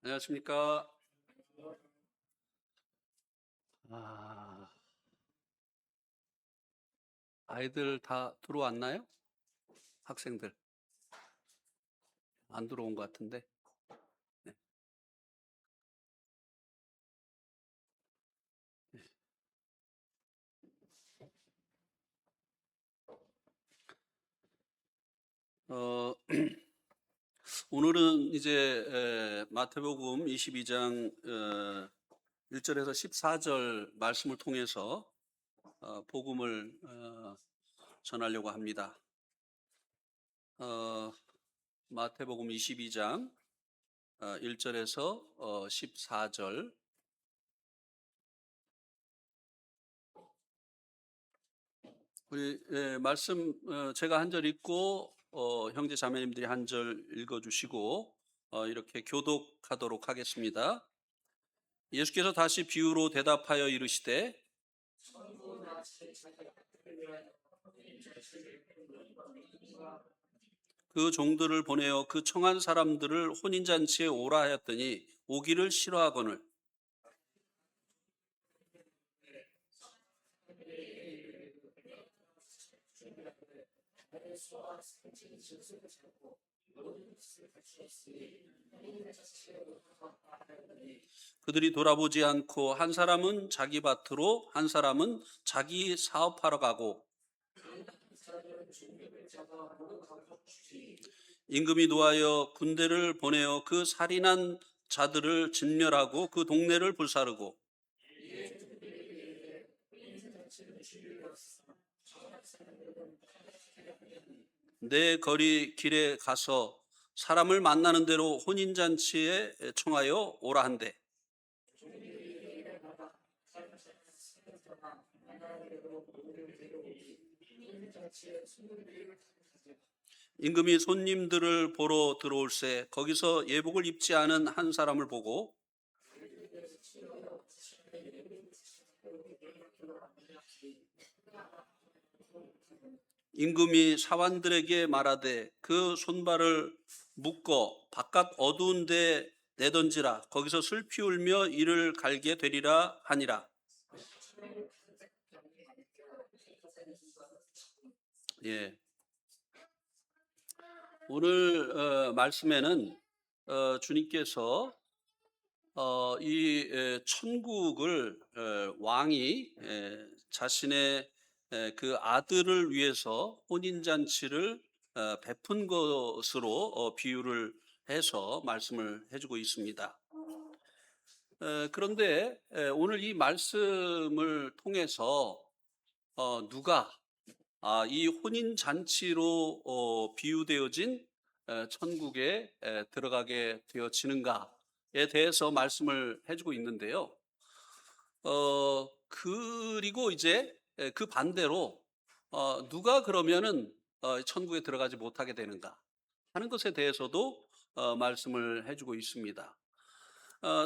안녕하십니까? 아, 아이들 다 들어왔나요? 학생들 안 들어온 것 같은데. 네. 어, 오늘은 이제 마태복음 22장 1절에서 14절 말씀을 통해서 복음을 전하려고 합니다. 어, 마태복음 22장 1절에서 14절. 우리 말씀 제가 한 절 읽고 형제 자매님들이 한 절 읽어주시고 이렇게 교독하도록 하겠습니다. 예수께서 다시 비유로 대답하여 이르시되 그 종들을 보내어 그 청한 사람들을 혼인잔치에 오라 하였더니 오기를 싫어하거늘 그들이 돌아보지 않고 한 사람은 자기 밭으로 한 사람은 자기 사업하러 가고 임금이 노하여 군대를 보내어 그 살인한 자들을 진멸하고 그 동네를 불사르고 내 거리 길에 가서 사람을 만나는 대로 혼인잔치에 청하여 오라 한대. 임금이 손님들을 보러 들어올새 거기서 예복을 입지 않은 한 사람을 보고 임금이 사환들에게 말하되 그 손발을 묶어 바깥 어두운 데 내던지라 거기서 슬피 울며 이를 갈게 되리라 하니라. 예. 오늘 말씀에는 주님께서 이 천국을 왕이 자신의 그 아들을 위해서 혼인잔치를 베푼 것으로 비유를 해서 말씀을 해주고 있습니다. 그런데 오늘 이 말씀을 통해서 누가 이 혼인잔치로 비유되어진 천국에 들어가게 되어지는가에 대해서 말씀을 해주고 있는데요. 그리고 이제 그 반대로 누가 그러면은 천국에 들어가지 못하게 되는가 하는 것에 대해서도 말씀을 해주고 있습니다.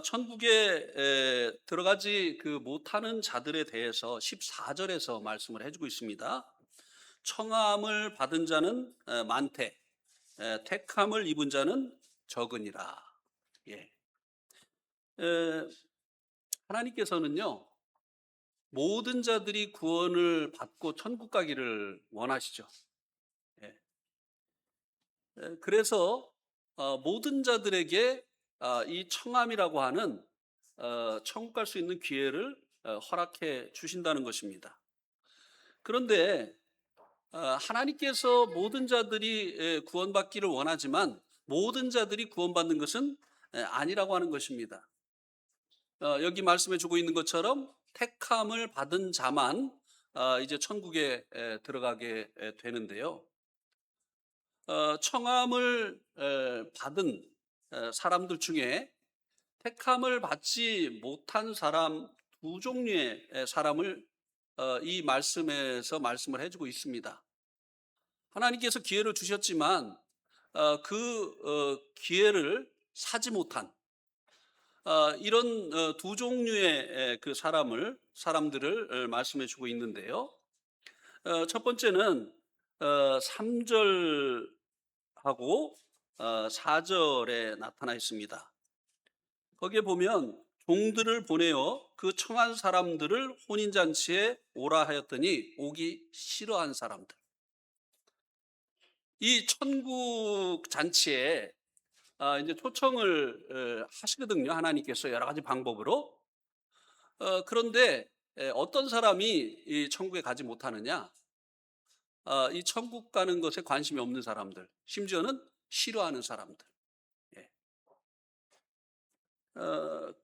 천국에 들어가지 못하는 자들에 대해서 14절에서 말씀을 해주고 있습니다. 청함을 받은 자는 많되 택함을 입은 자는 적으니라. 예. 하나님께서는요 모든 자들이 구원을 받고 천국 가기를 원하시죠. 예. 그래서 모든 자들에게 이 청함이라고 하는 천국 갈 수 있는 기회를 허락해 주신다는 것입니다. 그런데 하나님께서 모든 자들이 구원받기를 원하지만 모든 자들이 구원받는 것은 아니라고 하는 것입니다. 여기 말씀해 주고 있는 것처럼 택함을 받은 자만 이제 천국에 들어가게 되는데요. 청함을 받은 사람들 중에 택함을 받지 못한 사람 두 종류의 사람을 이 말씀에서 말씀을 해주고 있습니다. 하나님께서 기회를 주셨지만 그 기회를 사지 못한 이런 두 종류의 그 사람들을 말씀해 주고 있는데요. 첫 번째는 3절하고 4절에 나타나 있습니다. 거기에 보면 종들을 보내어 그 청한 사람들을 혼인잔치에 오라 하였더니 오기 싫어한 사람들. 이 천국 잔치에 이제 초청을 하시거든요. 하나님께서 여러 가지 방법으로. 그런데 어떤 사람이 이 천국에 가지 못하느냐? 이 천국 가는 것에 관심이 없는 사람들, 심지어는 싫어하는 사람들. 예.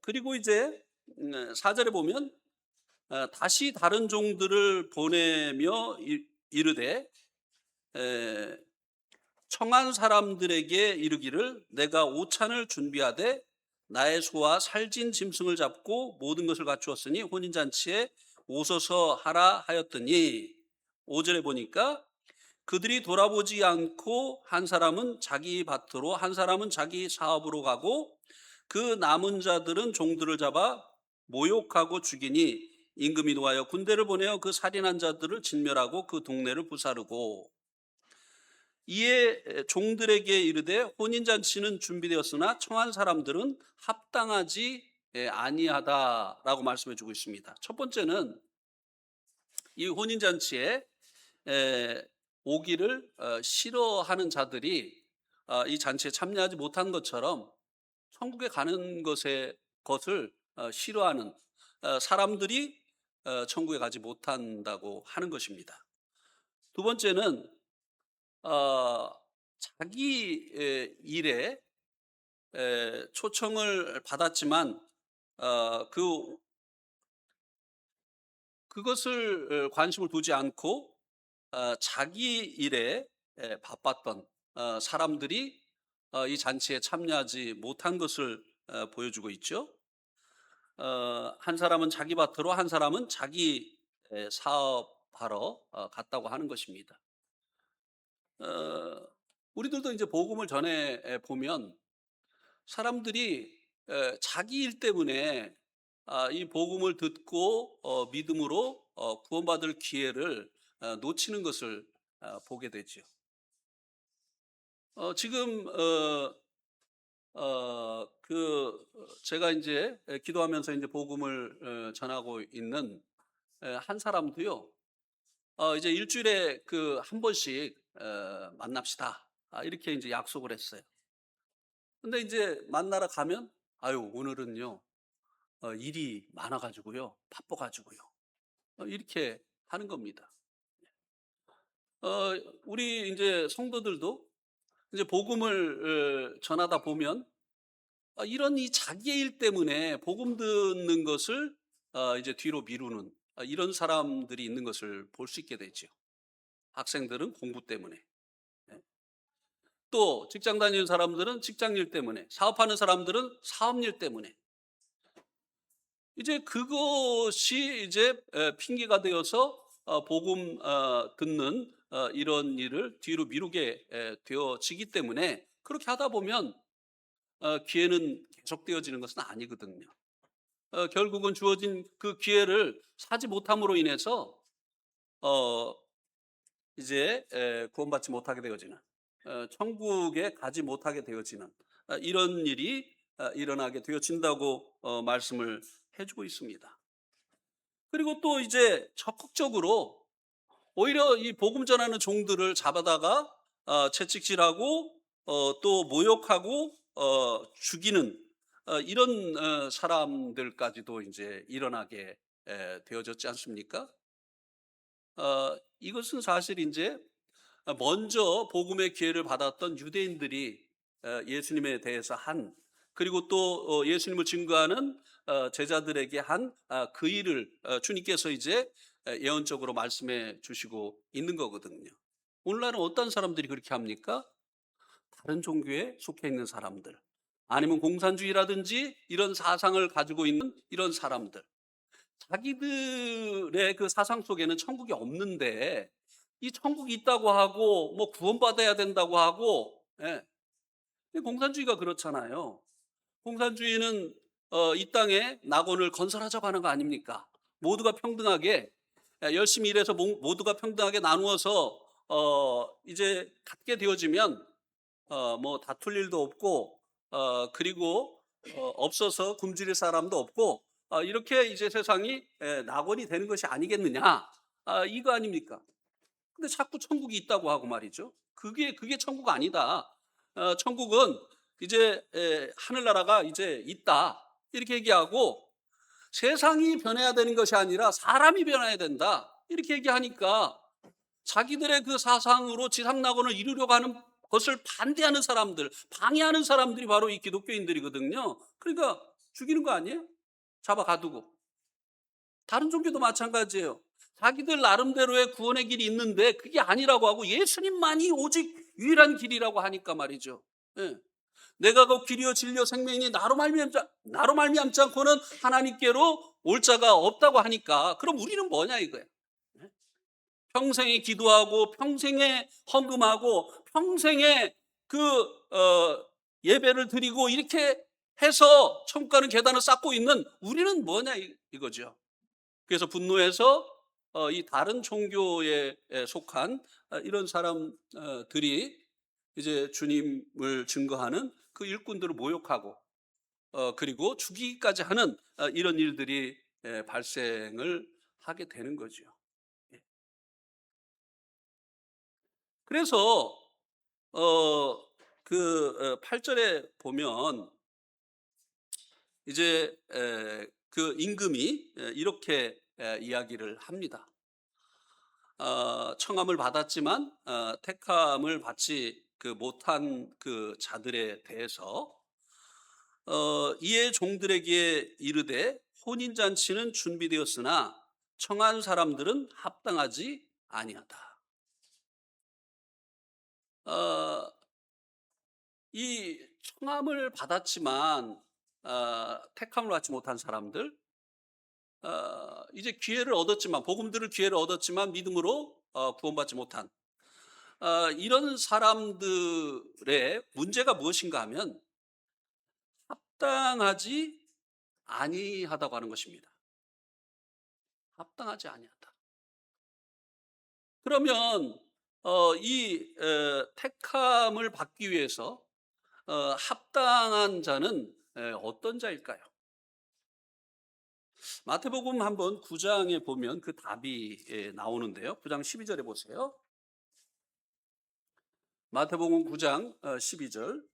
그리고 이제 4절에 보면 다시 다른 종들을 보내며 이르되 에, 청한 사람들에게 이르기를 내가 오찬을 준비하되 나의 소와 살진 짐승을 잡고 모든 것을 갖추었으니 혼인잔치에 오소서 하라 하였더니 5절에 보니까 그들이 돌아보지 않고 한 사람은 자기 밭으로 한 사람은 자기 사업으로 가고 그 남은 자들은 종들을 잡아 모욕하고 죽이니 임금이 노하여 군대를 보내어 그 살인한 자들을 진멸하고 그 동네를 부사르고 이에 종들에게 이르되 혼인잔치는 준비되었으나 청한 사람들은 합당하지 아니하다라고 말씀해 주고 있습니다. 첫 번째는 이 혼인잔치에 오기를 싫어하는 자들이 이 잔치에 참여하지 못한 것처럼 천국에 가는 것을 싫어하는 사람들이 천국에 가지 못한다고 하는 것입니다. 두 번째는 자기 일에 초청을 받았지만 그것을 관심을 두지 않고 자기 일에 바빴던 사람들이 이 잔치에 참여하지 못한 것을 보여주고 있죠. 한 사람은 자기 밭으로 한 사람은 자기 사업하러 갔다고 하는 것입니다. 우리들도 이제 복음을 전해 보면 사람들이 자기 일 때문에 이 복음을 듣고 믿음으로 구원받을 기회를 놓치는 것을 보게 되죠. 지금 제가 이제 기도하면서 이제 복음을 전하고 있는 한 사람도요. 이제 일주일에 한 번씩 만납시다. 이렇게 이제 약속을 했어요. 근데 이제 만나러 가면 아유 오늘은요 일이 많아가지고요 바빠가지고요 이렇게 하는 겁니다. 우리 이제 성도들도 이제 복음을 전하다 보면 이런 이 자기의 일 때문에 복음 듣는 것을 이제 뒤로 미루는 이런 사람들이 있는 것을 볼 수 있게 되죠. 학생들은 공부 때문에, 예. 또 직장 다니는 사람들은 직장 일 때문에, 사업하는 사람들은 사업 일 때문에. 이제 그것이 이제 핑계가 되어서 복음 듣는 이런 일을 뒤로 미루게 되어지기 때문에 그렇게 하다 보면 기회는 계속되어지는 것은 아니거든요. 결국은 주어진 그 기회를 사지 못함으로 인해서 이제 구원받지 못하게 되어지는 천국에 가지 못하게 되어지는 이런 일이 일어나게 되어진다고 말씀을 해주고 있습니다. 그리고 또 이제 적극적으로 오히려 이 복음 전하는 종들을 잡아다가 채찍질하고 또 모욕하고 죽이는 이런 사람들까지도 이제 일어나게 되어졌지 않습니까? 이것은 사실 이제 먼저 복음의 기회를 받았던 유대인들이 예수님에 대해서 그리고 또 예수님을 증거하는 제자들에게 한 그 일을 주님께서 이제 예언적으로 말씀해 주시고 있는 거거든요. 오늘날은 어떤 사람들이 그렇게 합니까? 다른 종교에 속해 있는 사람들, 아니면 공산주의라든지 이런 사상을 가지고 있는 이런 사람들, 자기들의 그 사상 속에는 천국이 없는데 이 천국이 있다고 하고 뭐 구원받아야 된다고 하고, 예. 공산주의가 그렇잖아요. 공산주의는 이 땅에 낙원을 건설하자고 하는 거 아닙니까? 모두가 평등하게 열심히 일해서 모두가 평등하게 나누어서 이제 갖게 되어지면 뭐 다툴 일도 없고 그리고 없어서 굶주릴 사람도 없고 이렇게 이제 세상이 낙원이 되는 것이 아니겠느냐. 이거 아닙니까? 근데 자꾸 천국이 있다고 하고 말이죠. 그게 천국 아니다. 천국은 이제 하늘나라가 이제 있다. 이렇게 얘기하고 세상이 변해야 되는 것이 아니라 사람이 변해야 된다. 이렇게 얘기하니까 자기들의 그 사상으로 지상낙원을 이루려고 하는 것을 반대하는 사람들, 방해하는 사람들이 바로 이 기독교인들이거든요. 그러니까 죽이는 거 아니에요? 잡아 가두고. 다른 종교도 마찬가지예요. 자기들 나름대로의 구원의 길이 있는데 그게 아니라고 하고 예수님만이 오직 유일한 길이라고 하니까 말이죠. 예. 내가 그 길이요 진리요 생명이니 나로 말미암지 않고는 하나님께로 올 자가 없다고 하니까 그럼 우리는 뭐냐 이거야. 예? 평생에 기도하고 평생에 헌금하고 평생에 그 예배를 드리고 이렇게 해서 천국 가는 계단을 쌓고 있는 우리는 뭐냐 이거죠. 그래서 분노해서 이 다른 종교에 속한 이런 사람들이 이제 주님을 증거하는 그 일꾼들을 모욕하고 그리고 죽이기까지 하는 이런 일들이 발생을 하게 되는 거죠. 예. 그래서 그 8절에 보면 이제 그 임금이 이렇게 이야기를 합니다. 청함을 받았지만 택함을 받지 못한 그 자들에 대해서 이에 종들에게 이르되 혼인잔치는 준비되었으나 청한 사람들은 합당하지 아니하다. 어, 이 청함을 받았지만 택함을 받지 못한 사람들, 이제 기회를 얻었지만 복음 들을 기회를 얻었지만 믿음으로 구원받지 못한 이런 사람들의 문제가 무엇인가 하면 합당하지 아니하다고 하는 것입니다. 합당하지 아니하다. 그러면 이 택함을 받기 위해서 합당한 자는 어떤 자일까요? 마태복음 한번 9장에 보면 그 답이 나오는데요. 9장 12절에 보세요. 마태복음 9장 12절.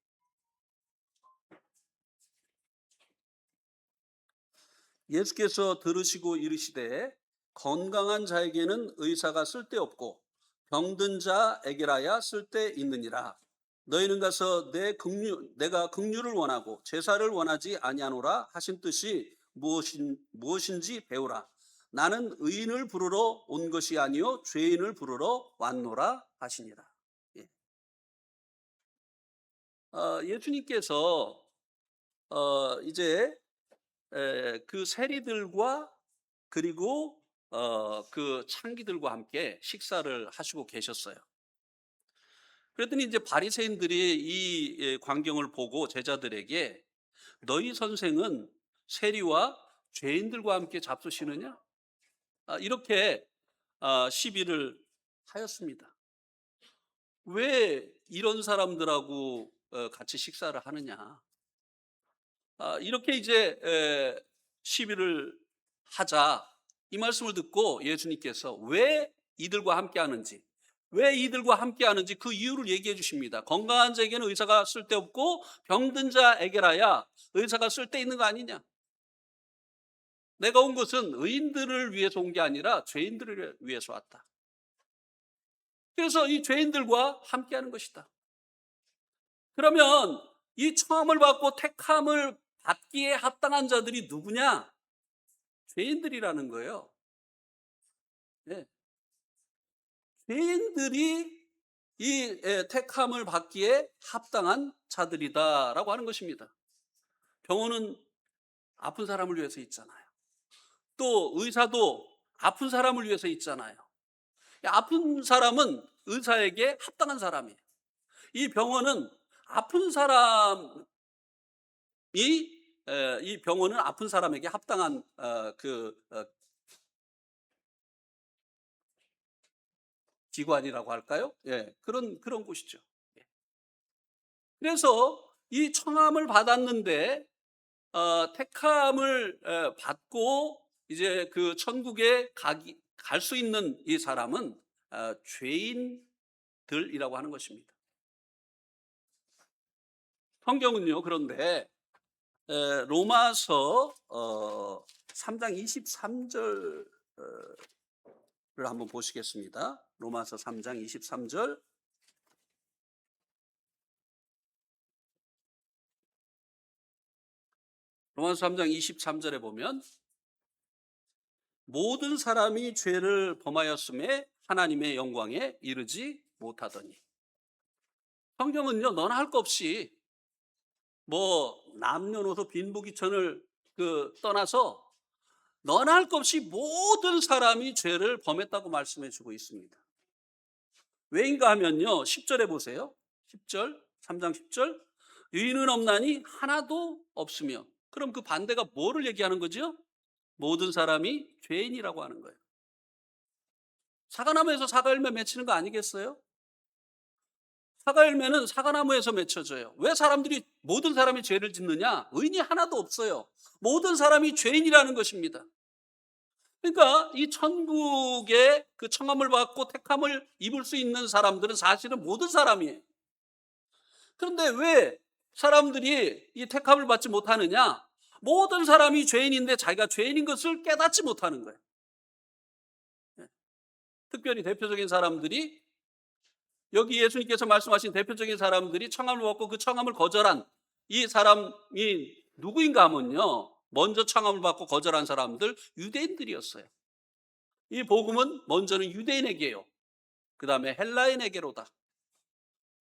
예수께서 들으시고 이르시되 건강한 자에게는 의사가 쓸데없고 병든 자에게라야 쓸데있느니라. 너희는 가서 내가 긍휼을 원하고 제사를 원하지 아니하노라 하신 뜻이 무엇인지 배우라. 나는 의인을 부르러 온 것이 아니요 죄인을 부르러 왔노라 하시니라. 예. 예수님께서 이제 그 세리들과 그리고 그 창기들과 함께 식사를 하시고 계셨어요. 그랬더니 이제 바리새인들이 이 광경을 보고 제자들에게 너희 선생은 세리와 죄인들과 함께 잡수시느냐? 이렇게 시비를 하였습니다. 왜 이런 사람들하고 같이 식사를 하느냐? 이렇게 이제 시비를 하자 이 말씀을 듣고 예수님께서 왜 이들과 함께 하는지 그 이유를 얘기해 주십니다. 건강한 자에게는 의사가 쓸데없고 병든 자에게라야 의사가 쓸데있는 거 아니냐. 내가 온 것은 의인들을 위해서 온 게 아니라 죄인들을 위해서 왔다. 그래서 이 죄인들과 함께 하는 것이다. 그러면 이 청함을 받고 택함을 받기에 합당한 자들이 누구냐? 죄인들이라는 거예요. 네. 죄인들이 이 택함을 받기에 합당한 자들이다라고 하는 것입니다. 병원은 아픈 사람을 위해서 있잖아요. 또 의사도 아픈 사람을 위해서 있잖아요. 아픈 사람은 의사에게 합당한 사람이에요. 이 병원은 아픈 사람이 이 병원은 아픈 사람에게 합당한 기관이라고 할까요? 예, 그런 곳이죠. 예. 그래서 이 청함을 받았는데 택함을 받고 이제 그 천국에 갈 수 있는 이 사람은 죄인들이라고 하는 것입니다. 성경은요, 그런데 로마서 3장 23절을 한번 보시겠습니다. 로마서 3장 23절. 로마서 3장 23절에 보면 모든 사람이 죄를 범하였음에 하나님의 영광에 이르지 못하더니. 성경은요, 너나 할 것 없이 뭐 남녀노소 빈부귀천을 떠나서 너나 할 것 없이 모든 사람이 죄를 범했다고 말씀해 주고 있습니다. 왜인가 하면요, 10절에 보세요. 10절, 3장 10절. 의인은 없나니 하나도 없으며. 그럼 그 반대가 뭐를 얘기하는 거죠? 모든 사람이 죄인이라고 하는 거예요. 사과나무에서 사과열매 맺히는 거 아니겠어요? 사과열매는 사과나무에서 맺혀져요. 왜 모든 사람이 죄를 짓느냐? 의인이 하나도 없어요. 모든 사람이 죄인이라는 것입니다. 그러니까 이 천국의 그 청함을 받고 택함을 입을 수 있는 사람들은 사실은 모든 사람이에요. 그런데 왜 사람들이 이 택함을 받지 못하느냐? 모든 사람이 죄인인데 자기가 죄인인 것을 깨닫지 못하는 거예요. 특별히 대표적인 사람들이, 여기 예수님께서 말씀하신 대표적인 사람들이 청함을 받고 그 청함을 거절한 이 사람이 누구인가 하면요, 먼저 청함을 받고 거절한 사람들, 유대인들이었어요. 이 복음은 먼저는 유대인에게요, 그 다음에 헬라인에게로다.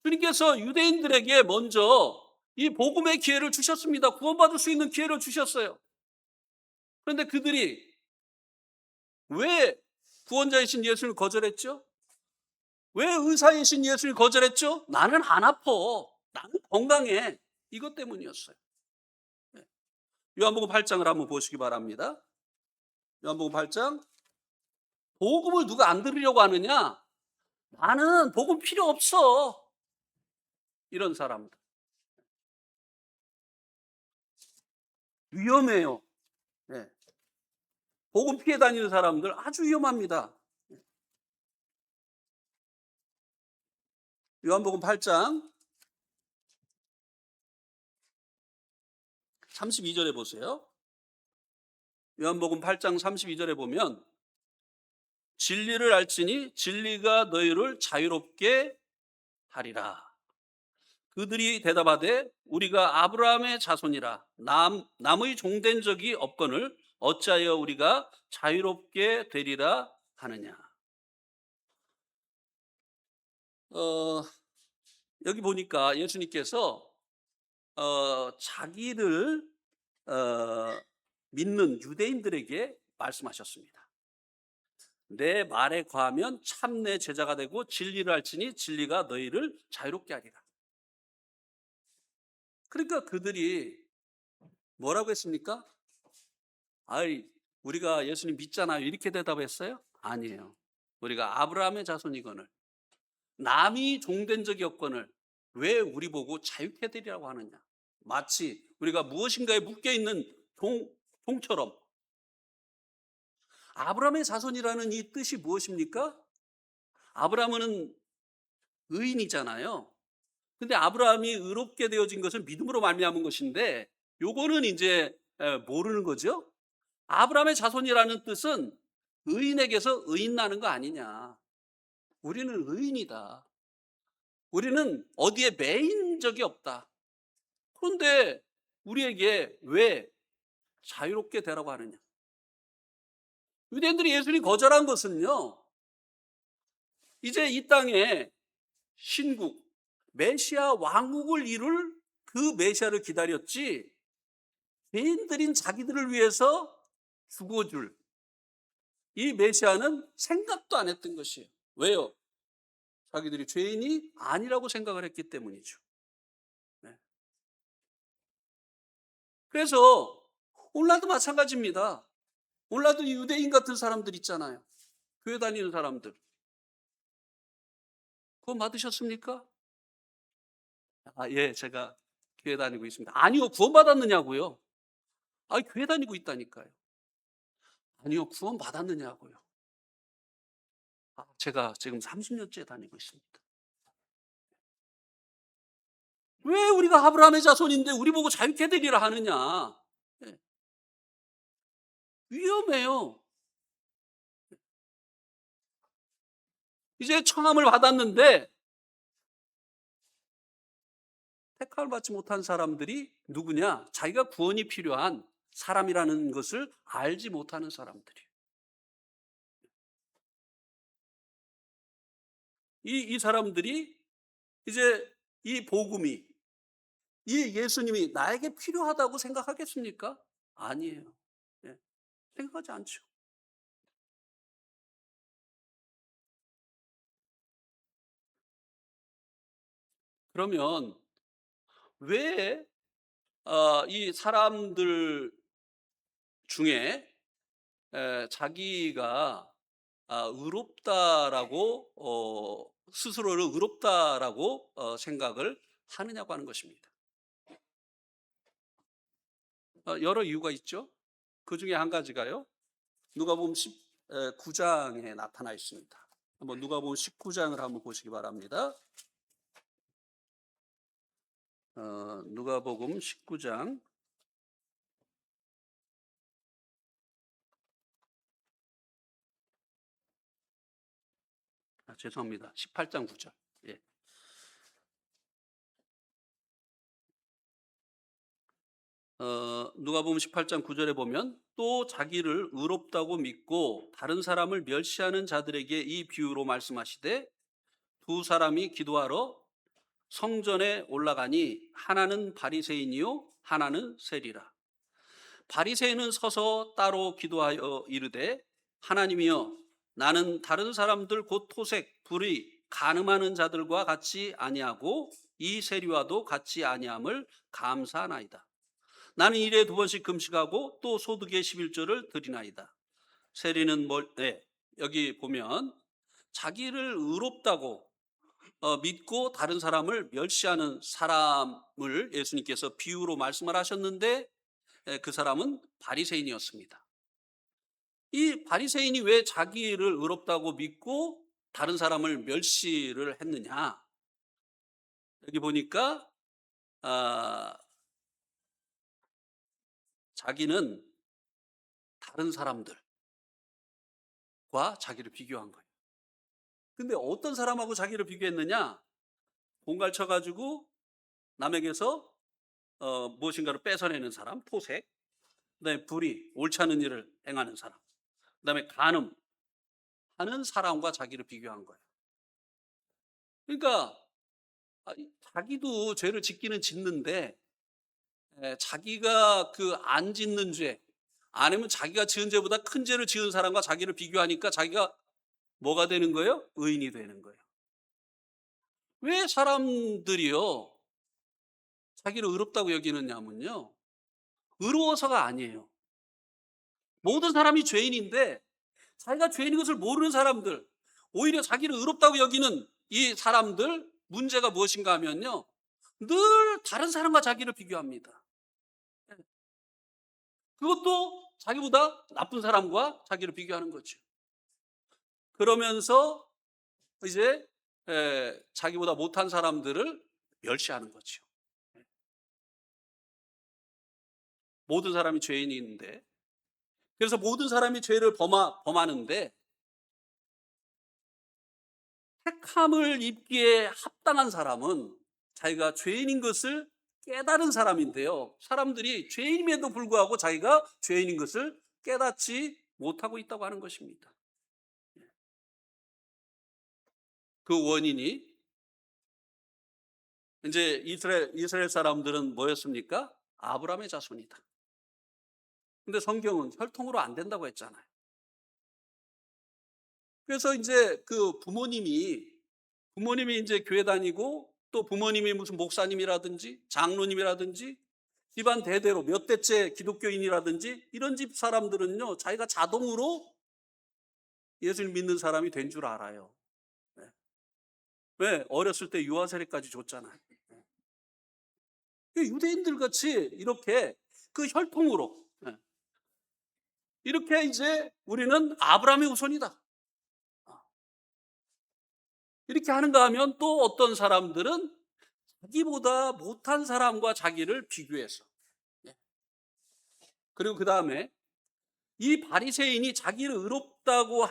주님께서 유대인들에게 먼저 이 복음의 기회를 주셨습니다. 구원받을 수 있는 기회를 주셨어요. 그런데 그들이 왜 구원자이신 예수를 거절했죠? 왜 의사이신 예수를 거절했죠? 나는 안 아파, 나는 건강해, 이것 때문이었어요. 요한복음 8장을 한번 보시기 바랍니다. 요한복음 8장. 복음을 누가 안 들으려고 하느냐? 나는 복음 필요 없어, 이런 사람들. 위험해요. 네. 복음 피해 다니는 사람들 아주 위험합니다. 요한복음 8장 32절에 보세요. 요한복음 8장 32절에 보면 진리를 알지니 진리가 너희를 자유롭게 하리라. 그들이 대답하되 우리가 아브라함의 자손이라 남의 종된 적이 없거늘 어찌하여 우리가 자유롭게 되리라 하느냐. 여기 보니까 예수님께서 자기를 믿는 유대인들에게 말씀하셨습니다. 내 말에 거하면 참 내 제자가 되고 진리를 알지니 진리가 너희를 자유롭게 하리라. 그러니까 그들이 뭐라고 했습니까? 아이, 우리가 예수님 믿잖아요, 이렇게 대답했어요? 아니에요. 우리가 아브라함의 자손이거늘 남이 종된 적이 없거늘 왜 우리 보고 자유케 해드리라고 하느냐. 마치 우리가 무엇인가에 묶여있는 종처럼. 아브라함의 자손이라는 이 뜻이 무엇입니까? 아브라함은 의인이잖아요. 근데 아브라함이 의롭게 되어진 것은 믿음으로 말미암은 것인데, 요거는 이제 모르는 거죠. 아브라함의 자손이라는 뜻은 의인에게서 의인 나는 거 아니냐. 우리는 의인이다. 우리는 어디에 매인 적이 없다. 그런데 우리에게 왜 자유롭게 되라고 하느냐. 유대인들이 예수님 거절한 것은요, 이제 이 땅에 신국, 메시아 왕국을 이룰 그 메시아를 기다렸지, 죄인들인 자기들을 위해서 죽어줄 이 메시아는 생각도 안 했던 것이에요. 왜요? 자기들이 죄인이 아니라고 생각을 했기 때문이죠. 네. 그래서 오늘날도 마찬가지입니다. 오늘날도 유대인 같은 사람들 있잖아요. 교회 다니는 사람들. 구원 받으셨습니까? 예, 제가 교회 다니고 있습니다. 아니요, 구원 받았느냐고요? 아, 교회 다니고 있다니까요. 아니요, 구원 받았느냐고요. 아, 제가 지금 30년째 다니고 있습니다. 왜 우리가 아브라함의 자손인데 우리 보고 자유케 되리라 하느냐? 예, 위험해요. 이제 청함을 받았는데 택함을 받지 못한 사람들이 누구냐? 자기가 구원이 필요한 사람이라는 것을 알지 못하는 사람들이에요. 이 사람들이 이제 이 복음이, 이 예수님이 나에게 필요하다고 생각하겠습니까? 아니에요. 예, 생각하지 않죠. 그러면 왜 이 사람들 중에 자기가 의롭다라고 스스로를 의롭다라고 생각을 하느냐고 하는 것입니다. 여러 이유가 있죠. 그중에 한 가지가요. 누가복음 19장에 나타나 있습니다. 한번 누가복음 19장을 한번 보시기 바랍니다. 누가복음 19장. 죄송합니다. 18장 9절. 예. 누가복음 18장 9절에 보면 또 자기를 의롭다고 믿고 다른 사람을 멸시하는 자들에게 이 비유로 말씀하시되 두 사람이 기도하러 성전에 올라가니 하나는 바리새인이요 하나는 세리라. 바리새인은 서서 따로 기도하여 이르되 하나님이여 나는 다른 사람들 곧 토색, 불의, 간음하는 자들과 같이 아니하고 이 세리와도 같이 아니함을 감사하나이다. 나는 일에 두 번씩 금식하고 또 소득의 11조를 드리나이다. 세리는 여기 보면 자기를 의롭다고 믿고 다른 사람을 멸시하는 사람을 예수님께서 비유로 말씀을 하셨는데 그 사람은 바리새인이었습니다. 이 바리새인이 왜 자기를 의롭다고 믿고 다른 사람을 멸시를 했느냐? 여기 보니까 자기는 다른 사람들과 자기를 비교한 거예요. 근데 어떤 사람하고 자기를 비교했느냐? 공갈 쳐가지고 남에게서 무엇인가를 뺏어내는 사람, 토색, 그다음에 불의, 옳지 않은 일을 행하는 사람, 그다음에 간음하는 사람과 자기를 비교한 거예요. 그러니까 자기도 죄를 짓기는 짓는데 자기가 그 안 짓는 죄, 아니면 자기가 지은 죄보다 큰 죄를 지은 사람과 자기를 비교하니까 자기가 뭐가 되는 거예요? 의인이 되는 거예요. 왜 사람들이요 자기를 의롭다고 여기느냐면요, 의로워서가 아니에요. 모든 사람이 죄인인데 자기가 죄인인 것을 모르는 사람들, 오히려 자기를 의롭다고 여기는 이 사람들 문제가 무엇인가 하면요, 늘 다른 사람과 자기를 비교합니다. 그것도 자기보다 나쁜 사람과 자기를 비교하는 거죠. 그러면서 이제 자기보다 못한 사람들을 멸시하는 거죠. 모든 사람이 죄인인데, 그래서 모든 사람이 죄를 범하는데 택함을 입기에 합당한 사람은 자기가 죄인인 것을 깨달은 사람인데요, 사람들이 죄인임에도 불구하고 자기가 죄인인 것을 깨닫지 못하고 있다고 하는 것입니다. 그 원인이 이제 이스라엘 사람들은 뭐였습니까? 아브라함의 자손이다. 근데 성경은 혈통으로 안 된다고 했잖아요. 그래서 이제 그 부모님이 이제 교회 다니고 또 부모님이 무슨 목사님이라든지 장로님이라든지 집안 대대로 몇 대째 기독교인이라든지 이런 집 사람들은요 자기가 자동으로 예수를 믿는 사람이 된 줄 알아요. 네. 왜? 어렸을 때 유아 세례까지 줬잖아요. 네. 유대인들 같이 이렇게 그 혈통으로 예. 이렇게 이제 우리는 아브라함의 후손이다. 이렇게 하는가 하면 또 어떤 사람들은 자기보다 못한 사람과 자기를 비교해서. 예. 그리고 그다음에 이 바리새인이 자기를 의롭다고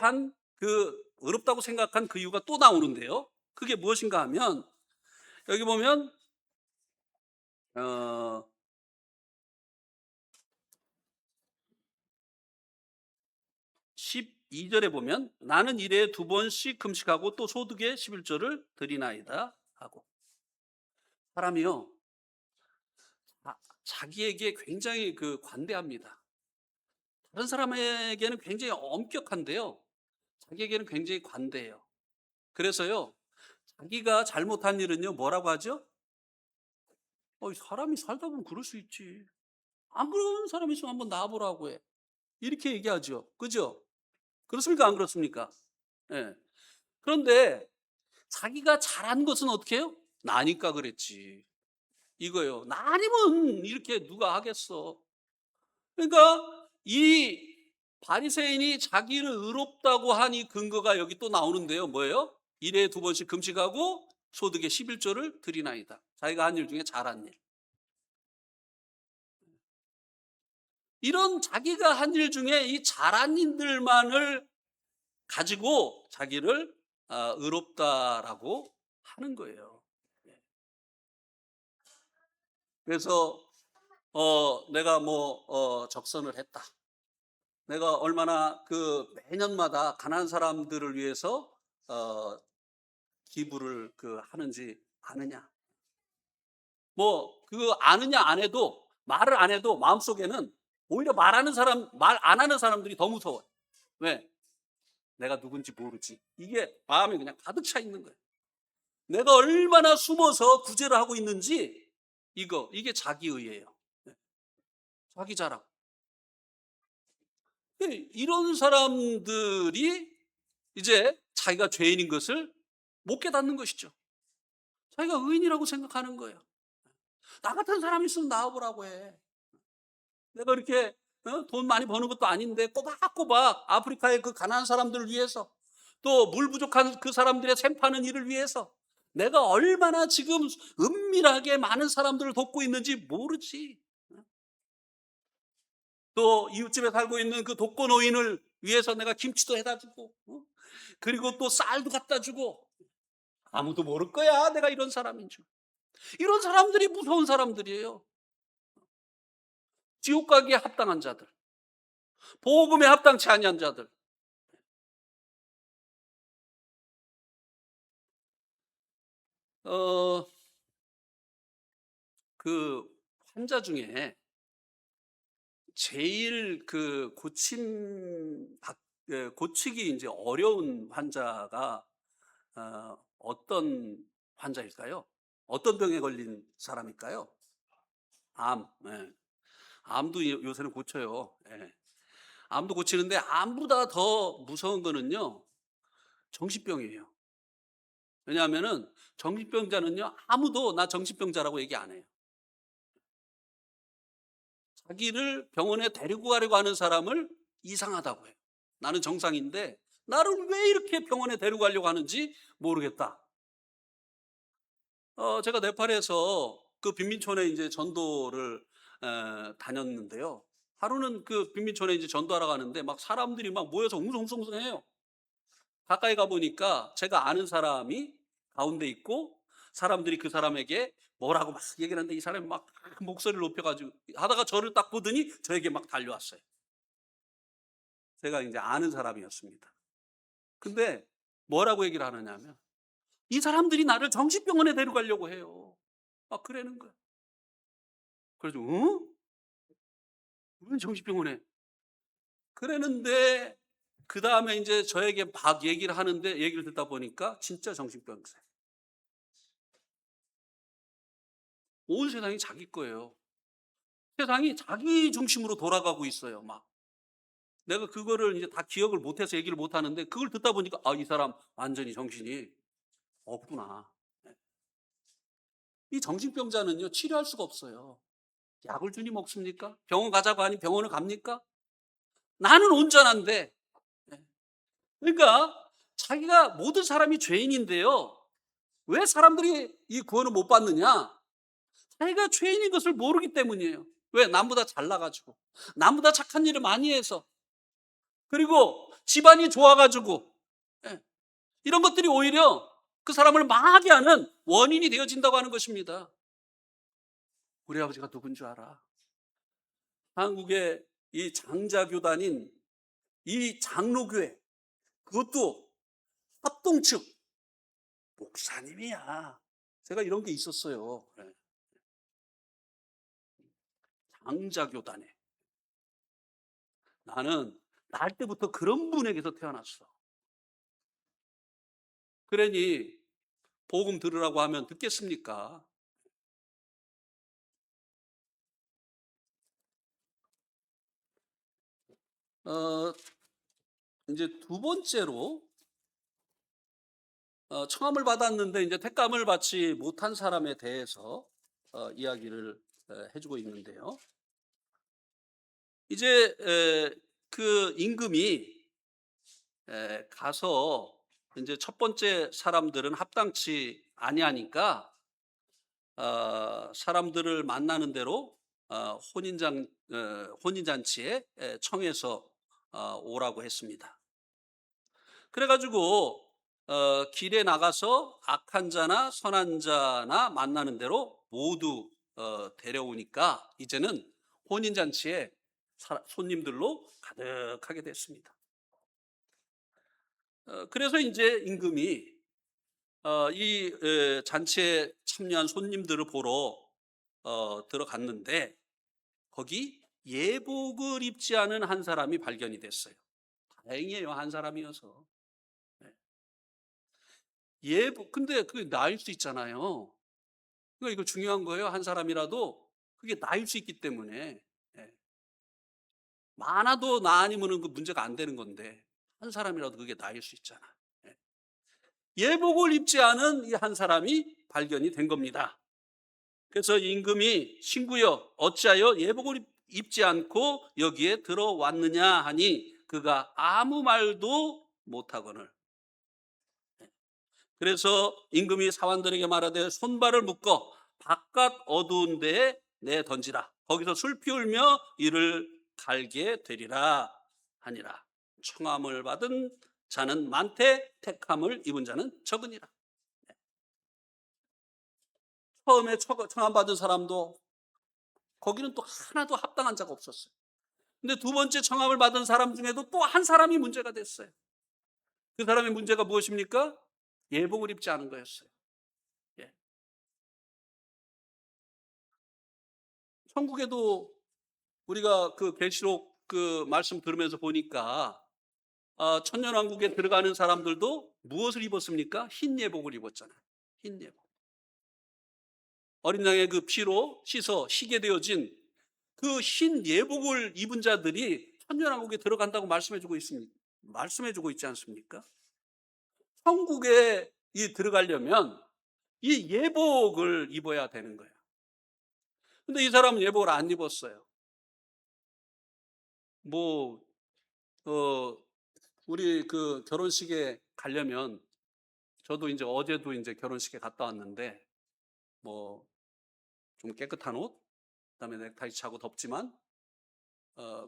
생각한 그 이유가 또 나오는데요. 그게 무엇인가 하면 여기 보면 어 12절에 보면 나는 일에 두 번씩 금식하고 또 소득의 11조를 드리나이다 하고. 사람이요, 자기에게 굉장히 관대합니다. 다른 사람에게는 굉장히 엄격한데요, 자기에게는 굉장히 관대해요. 그래서요, 자기가 잘못한 일은요, 뭐라고 하죠? 사람이 살다 보면 그럴 수 있지. 안 그런 사람 있으면 한번 나와보라고 해. 이렇게 얘기하죠. 그죠? 그렇습니까? 안 그렇습니까? 예. 그런데 자기가 잘한 것은 어떻게 해요? 나니까 그랬지. 이거요. 나 아니면 이렇게 누가 하겠어. 그러니까 이 바리새인이 자기를 의롭다고 한 이 근거가 여기 또 나오는데요. 뭐예요? 일에 두 번씩 금식하고 소득의 11조를 드리나이다. 자기가 한 일 중에 잘한 일. 이런 자기가 한 일 중에 이 잘한 일들만을 가지고 자기를 의롭다라고 하는 거예요. 예. 그래서 내가 적선을 했다. 내가 얼마나 매년마다 가난한 사람들을 위해서 기부를 하는지 아느냐? 그거 아느냐 안 해도, 말을 안 해도 마음속에는 오히려 말 안 하는 사람들이 더 무서워요. 왜? 내가 누군지 모르지. 이게 마음에 그냥 가득 차 있는 거예요. 내가 얼마나 숨어서 구제를 하고 있는지, 이게 자기의예요. 네. 자기 자랑. 이런 사람들이 이제 자기가 죄인인 것을 못 깨닫는 것이죠. 자기가 의인이라고 생각하는 거예요. 나 같은 사람이 있으면 나와보라고 해. 내가 이렇게 돈 많이 버는 것도 아닌데 꼬박꼬박 아프리카의 그 가난한 사람들을 위해서, 또 물 부족한 그 사람들의 샘 파는 일을 위해서 내가 얼마나 지금 은밀하게 많은 사람들을 돕고 있는지 모르지. 또 이웃집에 살고 있는 그 독거노인을 위해서 내가 김치도 해다 주고, 그리고 또 쌀도 갖다 주고. 아무도 모를 거야 내가 이런 사람인 줄. 이런 사람들이 무서운 사람들이에요. 지옥 가기에 합당한 자들, 복음에 합당치 아니한 자들. 어, 그 환자 중에 제일 고치기 이제 어려운 환자가 어떤 환자일까요? 어떤 병에 걸린 사람일까요? 암. 예. 암도 요새는 고쳐요. 예. 암도 고치는데 암보다 더 무서운 거는요, 정신병이에요. 왜냐하면은 정신병자는요, 아무도 나 정신병자라고 얘기 안 해요. 자기를 병원에 데리고 가려고 하는 사람을 이상하다고 해요. 나는 정상인데 나를 왜 이렇게 병원에 데리고 가려고 하는지 모르겠다. 제가 네팔에서 그 빈민촌에 이제 전도를 다녔는데요. 하루는 그 빈민촌에 이제 전도하러 가는데 막 사람들이 막 모여서 웅성웅성해요. 가까이 가 보니까 제가 아는 사람이 가운데 있고, 사람들이 그 사람에게 뭐라고 막 얘기를 하는데 이 사람이 막 목소리를 높여가지고 하다가 저를 딱 보더니 저에게 막 달려왔어요. 제가 이제 아는 사람이었습니다. 근데 뭐라고 얘기를 하느냐면 이 사람들이 나를 정신병원에 데려가려고 해요. 막 그러는 거야. 그래서 왜 정신병원에? 그러는데 그 다음에 이제 저에게 막 얘기를 하는데, 얘기를 듣다 보니까 진짜 정신병자예요. 온 세상이 자기 거예요. 세상이 자기 중심으로 돌아가고 있어요. 막 내가 그거를 이제 다 기억을 못해서 얘기를 못 하는데, 그걸 듣다 보니까 이 사람 완전히 정신이 없구나. 이 정신병자는요, 치료할 수가 없어요. 약을 주니 먹습니까? 병원 가자고 하니 병원을 갑니까? 나는 온전한데. 예. 그러니까 자기가 모든 사람이 죄인인데요. 왜 사람들이 이 구원을 못 받느냐? 자기가 죄인인 것을 모르기 때문이에요. 왜? 남보다 잘나가지고, 남보다 착한 일을 많이 해서, 그리고 집안이 좋아가지고, 예. 이런 것들이 오히려 그 사람을 망하게 하는 원인이 되어진다고 하는 것입니다. 우리 아버지가 누군 줄 알아? 한국의 이 장자교단인 이 장로교회, 그것도 합동 측 목사님이야. 제가 이런 게 있었어요. 예. 장자교단에. 나는 날 때부터 그런 분에게서 태어났어. 그러니 복음 들으라고 하면 듣겠습니까? 어, 이제 두 번째로 청함을 받았는데 이제 택감을 받지 못한 사람에 대해서 이야기를 해주고 있는데요. 이제 그 임금이 가서 이제 첫 번째 사람들은 합당치 아니하니까 사람들을 만나는 대로 혼인잔치에 청해서 오라고 했습니다. 그래가지고 길에 나가서 악한 자나 선한 자나 만나는 대로 모두 데려오니까 이제는 혼인잔치에 손님들로 가득하게 됐습니다. 그래서 이제 임금이 이 잔치에 참여한 손님들을 보러 들어갔는데 거기 예복을 입지 않은 한 사람이 발견이 됐어요. 다행이에요, 한 사람이어서. 네. 예복, 근데 그게 나일 수 있잖아요. 그러니까 이거 중요한 거예요. 한 사람이라도 그게 나일 수 있기 때문에. 예. 많아도 나 아니면은 그 문제가 안 되는 건데 한 사람이라도 그게 나일 수 있잖아. 예. 예복을 입지 않은 이 한 사람이 발견이 된 겁니다. 그래서 임금이 신구여 어찌하여 예복을 입지 않고 여기에 들어왔느냐 하니 그가 아무 말도 못하거늘. 그래서 임금이 사환들에게 말하되 손발을 묶어 바깥 어두운 데에 내 던지라. 거기서 술 피울며 이를 갈게 되리라 하니라. 청함을 받은 자는 많되 택함을 입은 자는 적으니라. 처음에 청함 받은 사람도 거기는 또 하나도 합당한 자가 없었어요. 근데 두 번째 청함을 받은 사람 중에도 또 한 사람이 문제가 됐어요. 그 사람의 문제가 무엇입니까? 예복을 입지 않은 거였어요. 예. 천국에도 우리가 그 계시록 그 말씀 들으면서 보니까 천년왕국에 들어가는 사람들도 무엇을 입었습니까? 흰 예복을 입었잖아요. 흰 예복. 어린 양의 그 피로 씻어 희게 되어진 그 흰 예복을 입은 자들이 천년왕국에 들어간다고 말씀해주고 있습니다. 말씀해주고 있지 않습니까? 천국에 들어가려면 이 예복을 입어야 되는 거예요. 근데 이 사람은 예복을 안 입었어요. 뭐, 우리 그 결혼식에 가려면 저도 이제 어제도 이제 결혼식에 갔다 왔는데 뭐 좀 깨끗한 옷, 그다음에 넥타이 차고 덥지만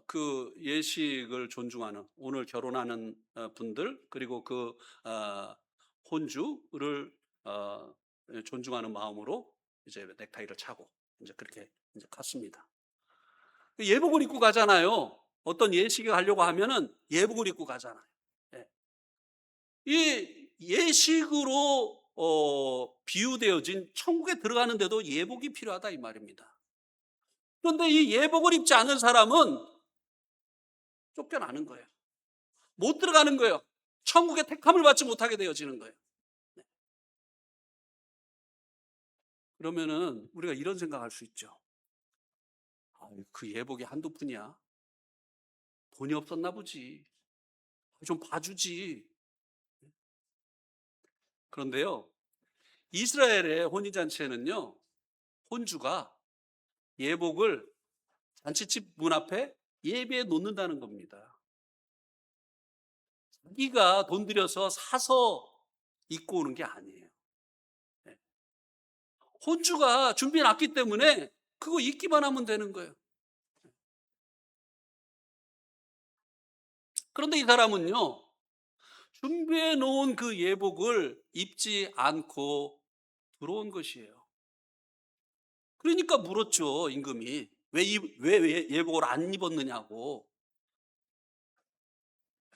그 예식을 존중하는 오늘 결혼하는 분들 그리고 그 어, 혼주를 존중하는 마음으로 이제 넥타이를 차고 이제 그렇게 이제 갔습니다. 예복을 입고 가잖아요. 어떤 예식에 가려고 하면은 예복을 입고 가잖아요. 예. 이 예식으로 비유되어진 천국에 들어가는데도 예복이 필요하다 이 말입니다. 그런데 이 예복을 입지 않은 사람은 쫓겨나는 거예요. 못 들어가는 거예요. 천국의 택함을 받지 못하게 되어지는 거예요. 네. 그러면은 우리가 이런 생각할 수 있죠. 그 예복이 한두 푼이야. 돈이 없었나 보지. 좀 봐주지. 그런데요, 이스라엘의 혼인잔치에는요, 혼주가 예복을 잔치집 문 앞에 예배에 놓는다는 겁니다. 자기가 돈 들여서 사서 입고 오는 게 아니에요. 네. 혼주가 준비해 놨기 때문에 그거 입기만 하면 되는 거예요. 그런데 이 사람은요, 준비해 놓은 그 예복을 입지 않고 들어온 것이에요. 그러니까 물었죠, 임금이. 왜 예복을 안 입었느냐고.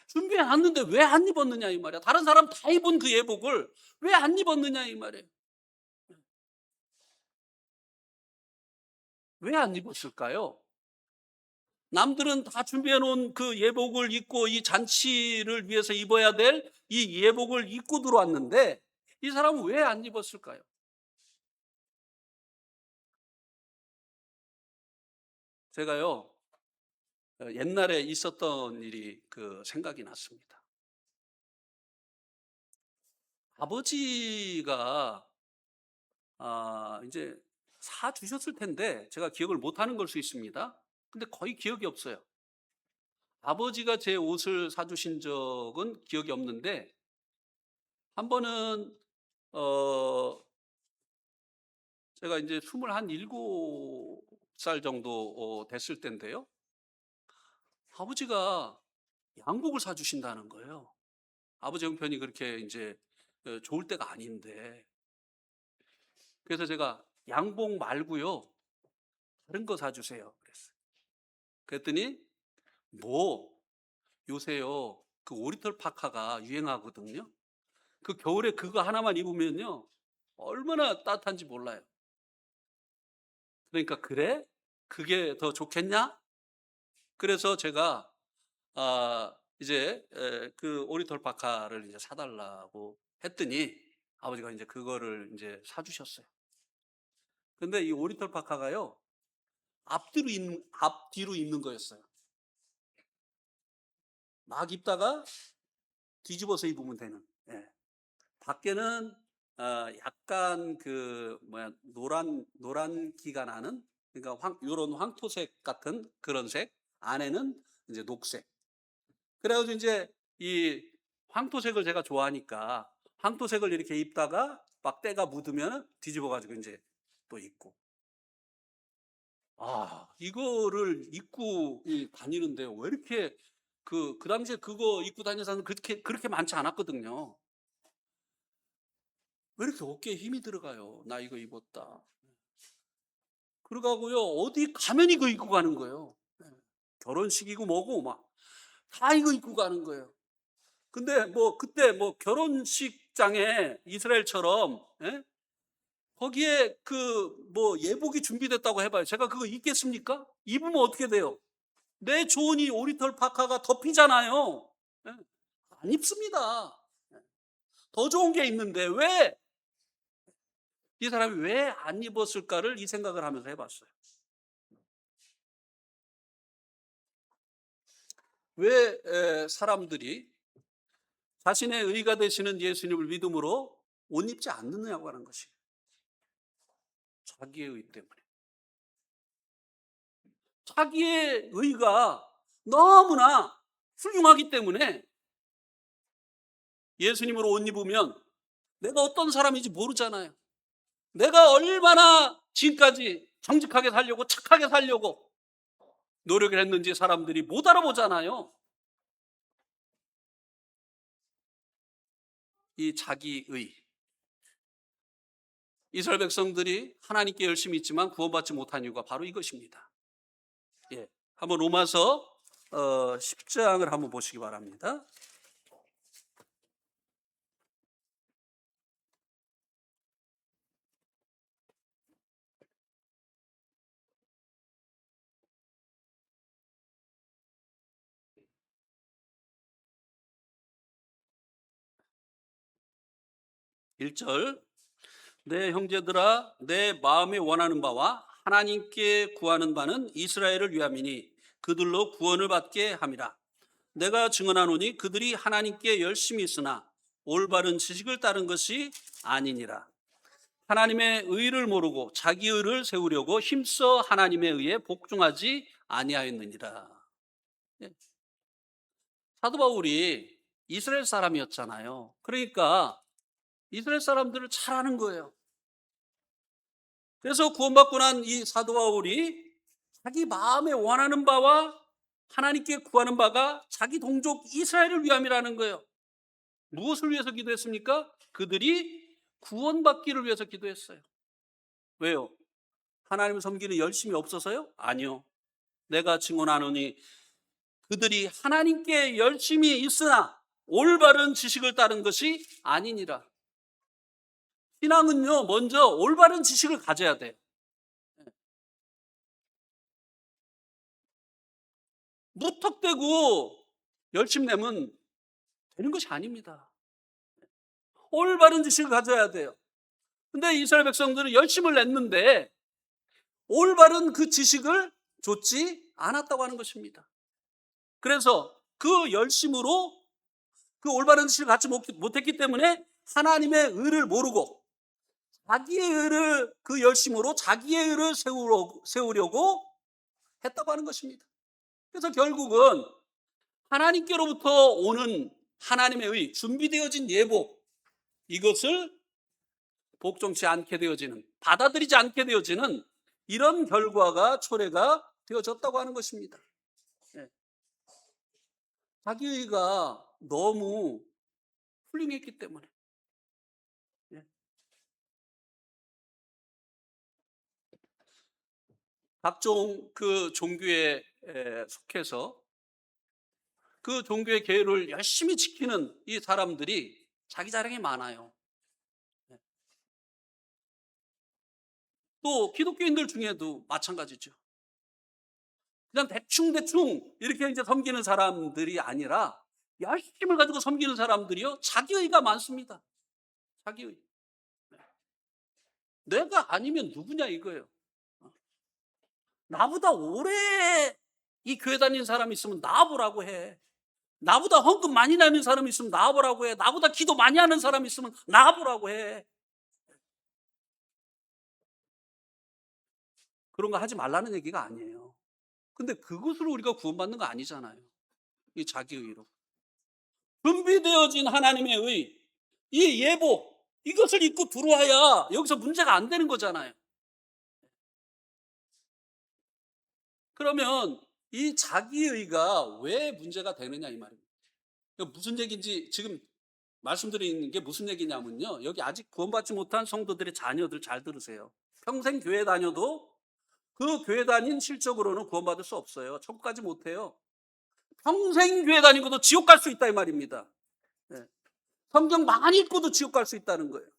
준비해 놨는데 왜 안 입었느냐 이 말이야. 다른 사람 다 입은 그 예복을 왜 안 입었느냐 이 말이에요. 왜 안 입었을까요? 남들은 다 준비해 놓은 그 예복을 입고 이 잔치를 위해서 입어야 될 이 예복을 입고 들어왔는데 이 사람은 왜 안 입었을까요? 제가요, 옛날에 있었던 일이 생각이 났습니다. 아버지가 이제 사 주셨을 텐데 제가 기억을 못 하는 걸 수 있습니다. 근데 거의 기억이 없어요. 아버지가 제 옷을 사 주신 적은 기억이 없는데 한 번은 어 제가 이제 27살 정도 됐을 때인데요. 아버지가 양복을 사 주신다는 거예요. 아버지 형편이 그렇게 이제 좋을 때가 아닌데. 그래서 제가 "양복 말고요. 다른 거 사 주세요." 그랬어요. 그랬더니 "뭐 요새요 그 오리털 파카가 유행하거든요. 그 겨울에 그거 하나만 입으면요 얼마나 따뜻한지 몰라요." 그러니까 "그래? 그게 더 좋겠냐?" 그래서 제가 이제 그 오리털 파카를 이제 사 달라고 했더니 아버지가 이제 그거를 이제 사 주셨어요. 근데 이 오리털 파카가요 앞뒤로 입는 거였어요. 막 입다가 뒤집어서 입으면 되는. 예. 밖에는 약간 노란기가 나는, 그러니까 요런 황토색 같은 그런 색, 안에는 이제 녹색. 그래 가지고 인제 이 황토색을 제가 좋아하니까 황토색을 이렇게 입다가 막 때가 묻으면은 뒤집어 가지고 인제 또 입고. 이거를 입고 다니는데 왜 이렇게 그 당시에 그거 입고 다니는 사람은 그렇게 많지 않았거든요. 왜 이렇게 어깨에 힘이 들어가요? "나 이거 입었다." 그래 갖고요 어디 가면 이거 입고 가는 거예요. 예. 결혼식이고 뭐고 막 다 이거 입고 가는 거예요. 근데 뭐 그때 뭐 결혼식장에 이스라엘처럼, 예? 거기에 뭐 예복이 준비됐다고 해 봐요. 제가 그거 입겠습니까? 입으면 어떻게 돼요? 내 좋은 이 오리털 파카가 덮이잖아요. 예. 안 입습니다. 예. 더 좋은 게 있는데 왜 이 사람이 왜 안 입었을까를 이 생각을 하면서 해 봤어요. 왜 사람들이 자신의 의가 되시는 예수님을 믿음으로 옷 입지 않느냐고 하는 것이 자기의 의 때문에. 자기의 의가 너무나 훌륭하기 때문에 예수님으로 옷 입으면 내가 어떤 사람인지 모르잖아요. 내가 얼마나 지금까지 정직하게 살려고 착하게 살려고 노력을 했는지 사람들이 못 알아보잖아요. 이 자기의. 이스라엘 백성들이 하나님께 열심히 있지만 구원받지 못한 이유가 바로 이것입니다. 예. 한번 로마서 10장을 한번 보시기 바랍니다. 1절. 내 형제들아 내 마음에 원하는 바와 하나님께 구하는 바는 이스라엘을 위함이니 그들로 구원을 받게 함이라. 내가 증언하노니 그들이 하나님께 열심히 있으나 올바른 지식을 따른 것이 아니니라. 하나님의 의를 모르고 자기 의를 세우려고 힘써 하나님의 의에 복종하지 아니하였느니라. 예. 사도 바울이 이스라엘 사람이었잖아요. 그러니까 이스라엘 사람들을 잘 아는 거예요. 그래서 구원받고 난 이 사도 바울이 자기 마음에 원하는 바와 하나님께 구하는 바가 자기 동족 이스라엘을 위함이라는 거예요. 무엇을 위해서 기도했습니까? 그들이 구원받기를 위해서 기도했어요. 왜요? 하나님을 섬기는 열심이 없어서요? 아니요. 내가 증언하노니 그들이 하나님께 열심히 있으나 올바른 지식을 따른 것이 아니니라. 신앙은요, 먼저 올바른 지식을 가져야 돼요. 무턱대고 열심 내면 되는 것이 아닙니다. 올바른 지식을 가져야 돼요. 근데 이스라엘 백성들은 열심을 냈는데 올바른 그 지식을 줬지 않았다고 하는 것입니다. 그래서 그 열심으로 그 올바른 지식을 갖지 못했기 때문에 하나님의 의를 모르고 자기의 의를 그 열심으로 자기의 의를 세우려고 했다고 하는 것입니다. 그래서 결국은 하나님께로부터 오는 하나님의 의, 준비되어진 예복, 이것을 복종치 않게 되어지는, 받아들이지 않게 되어지는 이런 결과가 초래가 되어졌다고 하는 것입니다. 자기의가 너무 훌륭했기 때문에. 각종 그 종교에 속해서 그 종교의 계율을 열심히 지키는 이 사람들이 자기 자랑이 많아요. 또 기독교인들 중에도 마찬가지죠. 그냥 대충 이렇게 이제 섬기는 사람들이 아니라 열심을 가지고 섬기는 사람들이요, 자기의가 많습니다. 자기의. 내가 아니면 누구냐 이거예요. 나보다 오래 이 교회 다니는 사람이 있으면 나와보라고 해. 나보다 헌금 많이 내는 사람이 있으면 나와보라고 해. 나보다 기도 많이 하는 사람이 있으면 나와보라고 해. 그런 거 하지 말라는 얘기가 아니에요. 근데 그것으로 우리가 구원받는 거 아니잖아요. 이 자기의로. 준비되어진 하나님의 의, 이 예복, 이것을 입고 들어와야 여기서 문제가 안 되는 거잖아요. 그러면 이 자기의가 왜 문제가 되느냐 이 말입니다. 무슨 얘기인지 지금 말씀드리는 게 무슨 얘기냐면요, 여기 아직 구원받지 못한 성도들의 자녀들 잘 들으세요. 평생 교회 다녀도 그 교회 다닌 실적으로는 구원받을 수 없어요. 천국 가지 못해요. 평생 교회 다니고도 지옥 갈 수 있다 이 말입니다. 성경 많이 읽고도 지옥 갈 수 있다는 거예요.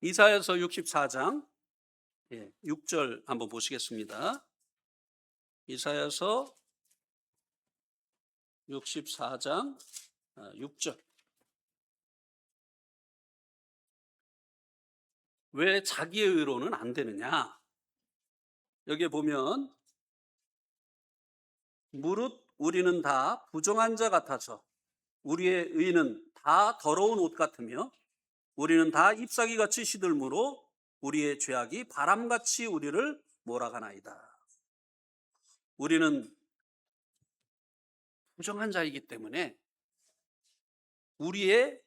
이사야서 64장 6절 한번 보시겠습니다. 이사야서 64장 6절. 왜 자기의 의로는 안 되느냐? 여기에 보면 무릇 우리는 다 부정한 자 같아서 우리의 의는 다 더러운 옷 같으며 우리는 다 잎사귀같이 시들므로 우리의 죄악이 바람같이 우리를 몰아가나이다. 우리는 부정한 자이기 때문에 우리의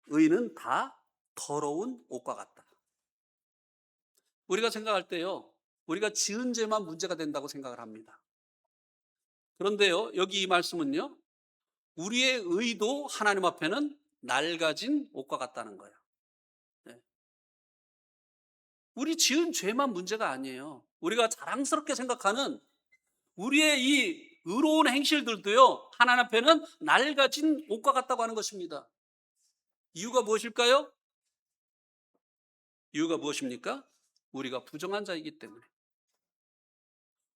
의는 다 더러운 옷과 같다. 우리가 생각할 때요, 우리가 지은 죄만 문제가 된다고 생각을 합니다. 그런데요, 여기 이 말씀은요, 우리의 의도 하나님 앞에는 낡아진 옷과 같다는 거예요. 우리 지은 죄만 문제가 아니에요. 우리가 자랑스럽게 생각하는 우리의 이 의로운 행실들도요, 하나님 앞에는 낡아진 옷과 같다고 하는 것입니다. 이유가 무엇일까요? 이유가 무엇입니까? 우리가 부정한 자이기 때문에.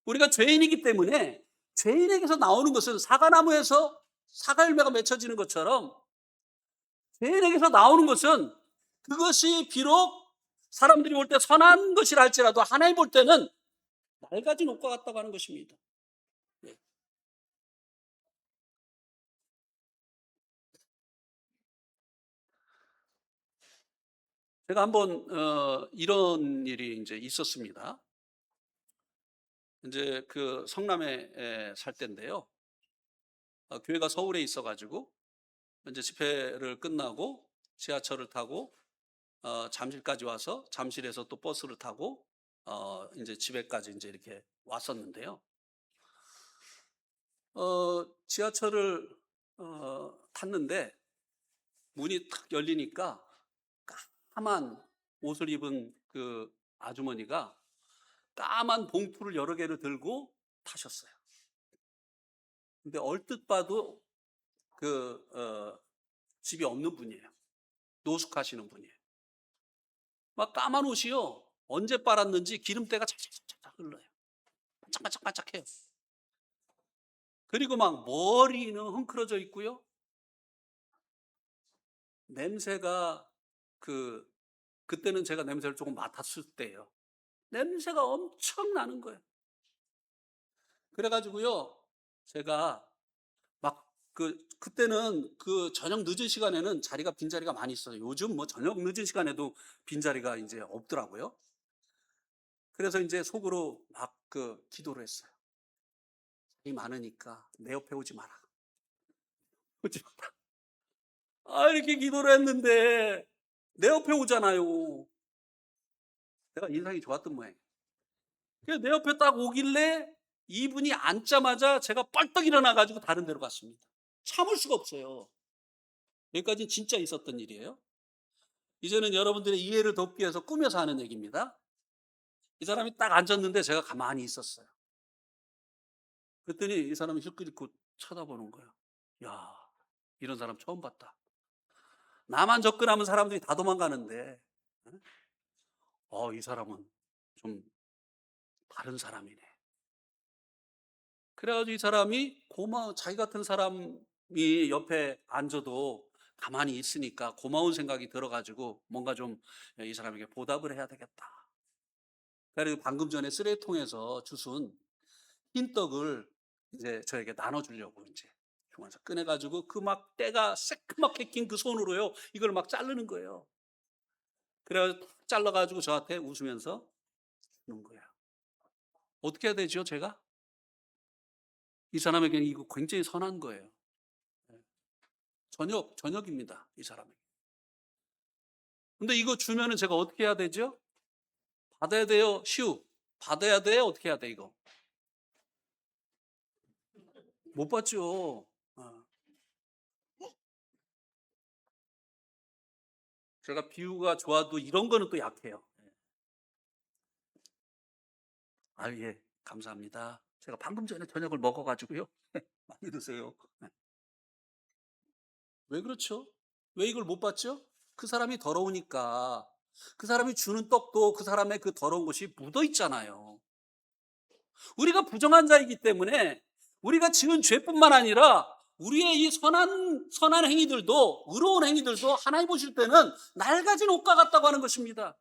우리가 죄인이기 때문에 죄인에게서 나오는 것은 사과나무에서 사과열매가 맺혀지는 것처럼 죄인에게서 나오는 것은 그것이 비록 사람들이 볼 때 선한 것이라 할지라도 하나님 볼 때는 낡아진 옷과 같다고 하는 것입니다. 제가 한번 이런 일이 이제 있었습니다. 이제 그 성남에 살 때인데요. 교회가 서울에 있어 가지고 이제 집회를 끝나고 지하철을 타고 잠실까지 와서 잠실에서 또 버스를 타고 인제 집에까지 인제 이렇게 왔었는데요. 지하철을 탔는데 문이 탁 열리니까 까만 옷을 입은 그 아주머니가 까만 봉투를 여러 개를 들고 타셨어요. 근데 얼뜻 봐도 그 집이 없는 분이에요. 노숙하시는 분이에요. 막 까만 옷이요. 언제 빨았는지 기름때가 착착착착 흘러요. 반짝반짝반짝해요. 그리고 막 머리는 흥크러져 있고요. 냄새가 그 그때는 제가 냄새를 조금 맡았을 때예요. 냄새가 엄청 나는 거예요. 그래 가지고요. 제가 막 그때는 그 저녁 늦은 시간에는 자리가 빈자리가 많이 있어요. 요즘 뭐 저녁 늦은 시간에도 빈자리가 인제 없더라고요. 그래서 인제 속으로 막 기도를 했어요. "자리 많으니까 내 옆에 오지 마라. 오지 마라." 이렇게 기도를 했는데 내 옆에 오잖아요. 내가 인상이 좋았던 모양이에요. 그래서 내 옆에 딱 오길래 이분이 앉자마자 제가 뻘떡 일어나 가지고 다른 데로 갔습니다. 참을 수가 없어요. 여기까지는 진짜 있었던 일이에요. 이제는 여러분들의 이해를 돕기 위해서 꾸며서 하는 얘기입니다. 이 사람이 딱 앉았는데 제가 가만히 있었어요. 그랬더니 이 사람이 힐끗 잃고 쳐다보는 거예요. 야, 이런 사람 처음 봤다. 나만 접근하면 사람들이 다 도망가는데, 이 사람은 좀 다른 사람이네. 그래 가지고 이 사람이 자기 같은 사람이 옆에 앉아도 가만히 있으니까 고마운 생각이 들어 가지고 뭔가 좀 이 사람에게 보답을 해야 되겠다. 그리고 방금 전에 쓰레기통에서 주순 흰 떡을 이제 저에게 나눠 주려고 인제 중간에서 꺼내 가지고 그 막 때가 새까맣게 낀 그 손으로요, 이걸 막 자르는 거예요. 그래 가지고 탁 잘라 가지고 저한테 웃으면서 주는 거예요. 어떻게 해야 되죠, 제가? 이 사람에게는 이거 굉장히 선한 거예요. 예. 저녁입니다, 이 사람에게. 근데 이거 주면은 제가 어떻게 해야 되죠? 받아야 돼요? 받아야 돼? 어떻게 해야 돼, 이거? 못 받죠. 어. 제가 비유가 좋아도 이런 거는 또 약해요. 예. 예. 감사합니다. 제가 방금 전에 저녁을 먹어 가지고요. 많이 드세요. 예. 왜 그렇죠? 왜 이걸 못 받죠? 그 사람이 더러우니까. 그 사람이 주는 떡도 그 사람의 그 더러운 것이 묻어 있잖아요. 우리가 부정한 자이기 때문에 우리가 지은 죄뿐만 아니라 우리의 이 선한 행위들도, 의로운 행위들도 하나님 보실 때는 낡아진 옷과 같다고 하는 것입니다.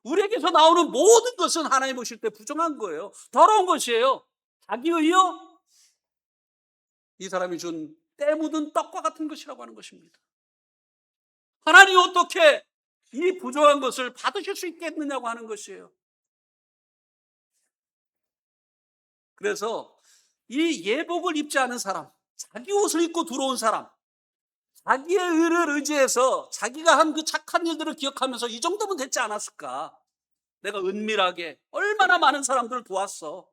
우리에게서 나오는 모든 것은 하나님 보실 때 부정한 거예요. 더러운 것이에요. 자기의요, 이 사람이 준 때 묻은 떡과 같은 것이라고 하는 것입니다. 하나님 어떻게 이 부정한 것을 받으실 수 있겠느냐고 하는 것이에요. 그래서 이 예복을 입지 않은 사람, 자기 옷을 입고 들어온 사람, 자기의 의를 의지해서 자기가 한 그 착한 일들을 기억하면서 이 정도면 됐지 않았을까? 내가 은밀하게 얼마나 많은 사람들을 도왔어.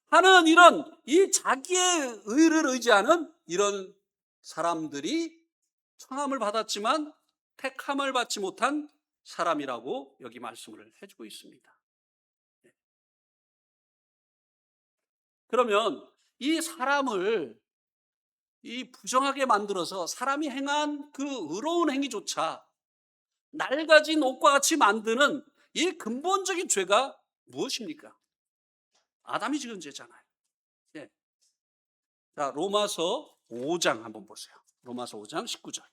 하는 이런 이 자기의 의를 의지하는 이런 사람들이 청함을 받았지만 택함을 받지 못한 사람이라고 여기 말씀을 해주고 있습니다. 그러면 이 사람을 이 부정하게 만들어서 사람이 행한 그 의로운 행위조차 낡아진 옷과 같이 만드는 이 근본적인 죄가 무엇입니까? 아담이 지은 죄잖아요. 예. 자, 로마서 5장 한번 보세요. 로마서 5장 19절.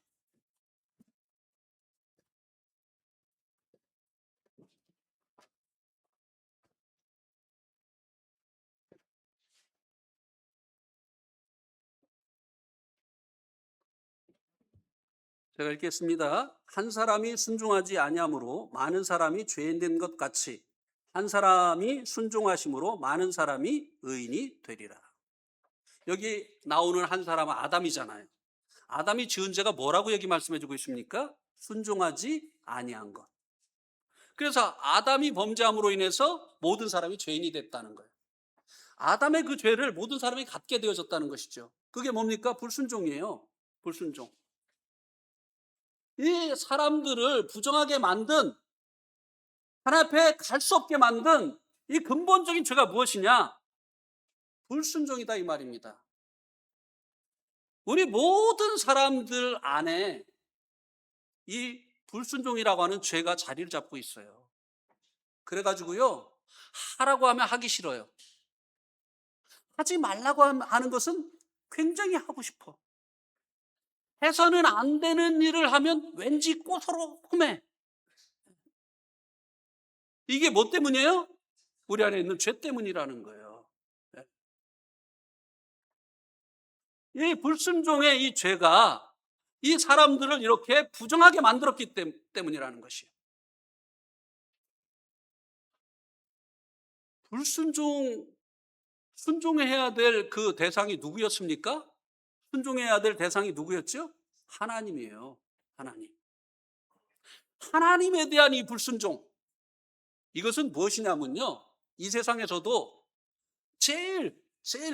제가 읽겠습니다. 한 사람이 순종하지 아니함으로 많은 사람이 죄인 된 것 같이 한 사람이 순종하심으로 많은 사람이 의인이 되리라. 여기 나오는 한 사람은 아담이잖아요. 아담이 지은 죄가 뭐라고 여기 말씀해 주고 있습니까? 순종하지 아니한 것. 그래서 아담이 범죄함으로 인해서 모든 사람이 죄인이 됐다는 거예요. 아담의 그 죄를 모든 사람이 갖게 되어졌다는 것이죠. 그게 뭡니까? 불순종이에요. 불순종. 이 사람들을 부정하게 만든, 하나님 앞에 갈 수 없게 만든 이 근본적인 죄가 무엇이냐? 불순종이다 이 말입니다. 우리 모든 사람들 안에 이 불순종이라고 하는 죄가 자리를 잡고 있어요. 그래가지고요, 하라고 하면 하기 싫어요. 하지 말라고 하는 것은 굉장히 하고 싶어. 해서는 안 되는 일을 하면 왠지 꼬소로해. 이게 뭐 때문이에요? 우리 안에 있는 죄 때문이라는 거예요. 이 불순종의 이 죄가 이 사람들을 이렇게 부정하게 만들었기 때문이라는 것이에요. 순종해야 될 그 대상이 누구였습니까? 순종해야 될 대상이 누구였죠? 하나님이에요. 하나님. 하나님에 대한 이 불순종. 이것은 무엇이냐면요, 이 세상에서도 제일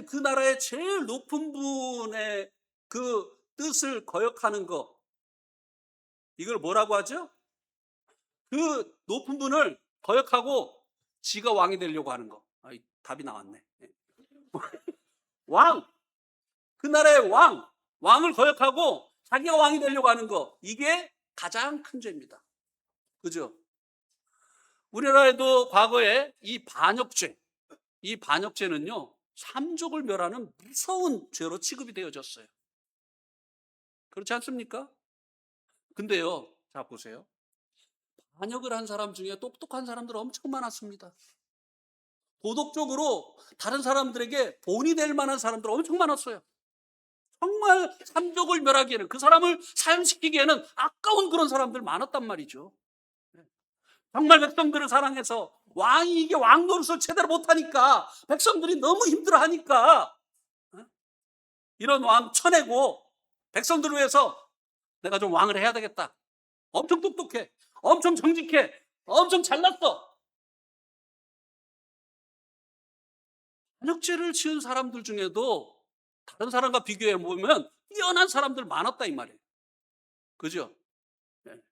그 나라의 제일 높은 분의 그 뜻을 거역하는 거, 이걸 뭐라고 하죠? 그 높은 분을 거역하고 지가 왕이 되려고 하는 거. 답이 나왔네. 왕, 그 나라의 왕을 거역하고 자기가 왕이 되려고 하는 거, 이게 가장 큰 죄입니다. 그죠? 우리나라에도 과거에 이 반역죄는요, 삼족을 멸하는 무서운 죄로 취급이 되어졌어요. 그렇지 않습니까? 근데요, 자 보세요. 반역을 한 사람 중에 똑똑한 사람들 엄청 많았습니다. 도덕적으로 다른 사람들에게 본이 될 만한 사람들 엄청 많았어요. 정말 삼족을 멸하기에는, 그 사람을 사형시키기에는 아까운 그런 사람들 많았단 말이죠. 정말 백성들을 사랑해서 왕이 이게 왕 노릇을 제대로 못하니까 백성들이 너무 힘들어하니까 이런 왕 쳐내고 백성들을 위해서 내가 좀 왕을 해야 되겠다. 엄청 똑똑해, 엄청 정직해, 엄청 잘났어. 반역죄를 지은 사람들 중에도 다른 사람과 비교해 보면 뛰어난 사람들 많았다 이 말이에요. 그죠? 네.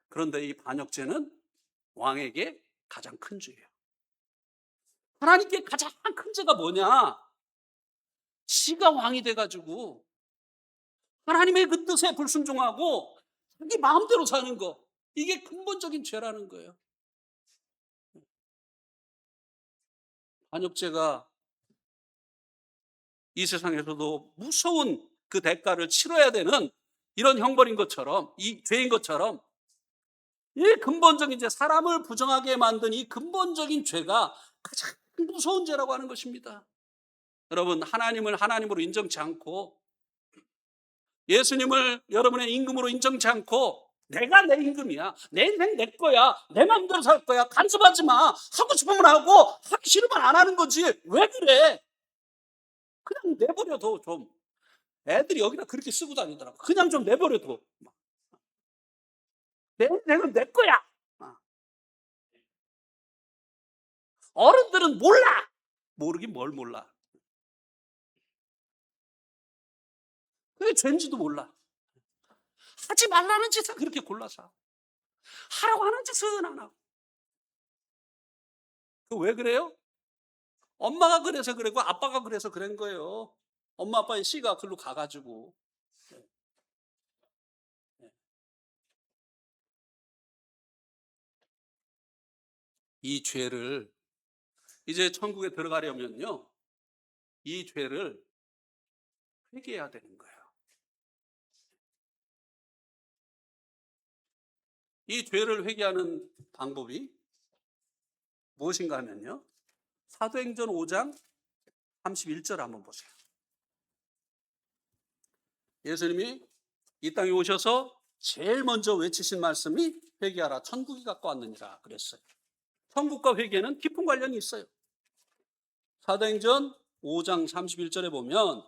그런데 이 반역죄는 왕에게 가장 큰 죄예요. 하나님께 가장 큰 죄가 뭐냐? 지가 왕이 돼가지고 하나님의 그 뜻에 불순종하고 자기 마음대로 사는 거, 이게 근본적인 죄라는 거예요. 반역죄가 이 세상에서도 무서운 그 대가를 치러야 되는 이런 형벌인 것처럼, 이 죄인 것처럼, 이 근본적인 죄, 사람을 부정하게 만든 이 근본적인 죄가 가장 무서운 죄라고 하는 것입니다. 여러분, 하나님을 하나님으로 인정치 않고, 예수님을 여러분의 임금으로 인정치 않고, 내가 내 임금이야, 내 인생 내 거야, 내 마음대로 살 거야, 간섭하지 마, 하고 싶으면 하고 하기 싫으면 안 하는 거지, 왜 그래? 그냥 내버려둬. 좀 애들이 여기다 그렇게 쓰고 다니더라고. 그냥 좀 내버려둬. 내 인생은 내 거야. 어른들은 몰라. 모르긴 뭘 몰라. 그게 죄인지도 몰라. 하지 말라는 짓을 그렇게 골라서 하라고 하는 짓은 안 하고. 그 왜 그래요? 엄마가 그래서 그랬고 아빠가 그래서 그런 거예요. 엄마 아빠의 씨가 글로 가가지고. 이 죄를 이제 천국에 들어가려면요, 이 죄를 회개해야 되는 거예요. 이 죄를 회개하는 방법이 무엇인가 하면요, 사도행전 5장 31절 한번 보세요. 예수님이 이 땅에 오셔서 제일 먼저 외치신 말씀이 회개하라 천국이 가까웠느니라 그랬어요. 천국과 회개는 깊은 관련이 있어요. 사도행전 5장 31절에 보면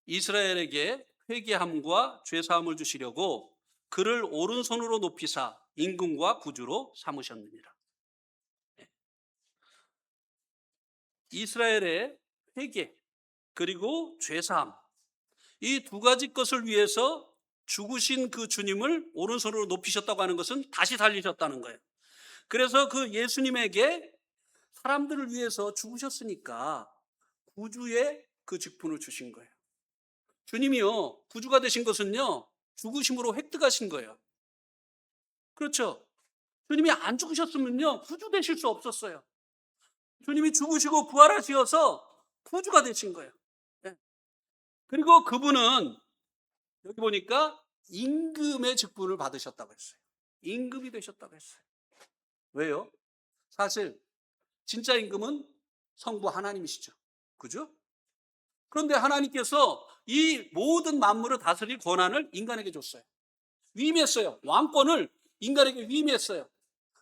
이스라엘에게 회개함과 죄사함을 주시려고 그를 오른손으로 높이사 임금과 구주로 삼으셨느니라. 이스라엘의 회개 그리고 죄사함, 이 두 가지 것을 위해서 죽으신 그 주님을 오른손으로 높이셨다고 하는 것은 다시 살리셨다는 거예요. 그래서 그 예수님에게 사람들을 위해서 죽으셨으니까 구주의 그 직분을 주신 거예요. 주님이요, 구주가 되신 것은요, 죽으심으로 획득하신 거예요. 그렇죠? 주님이 안 죽으셨으면요, 구주 되실 수 없었어요. 주님이 죽으시고 부활하셔서 구주가 되신 거예요. 네. 그리고 그분은 여기 보니까 임금의 직분을 받으셨다고 했어요. 임금이 되셨다고 했어요. 왜요? 사실 진짜 임금은 성부 하나님이시죠. 그죠? 그런데 하나님께서 이 모든 만물을 다스릴 권한을 인간에게 줬어요. 위임했어요. 왕권을 인간에게 위임했어요.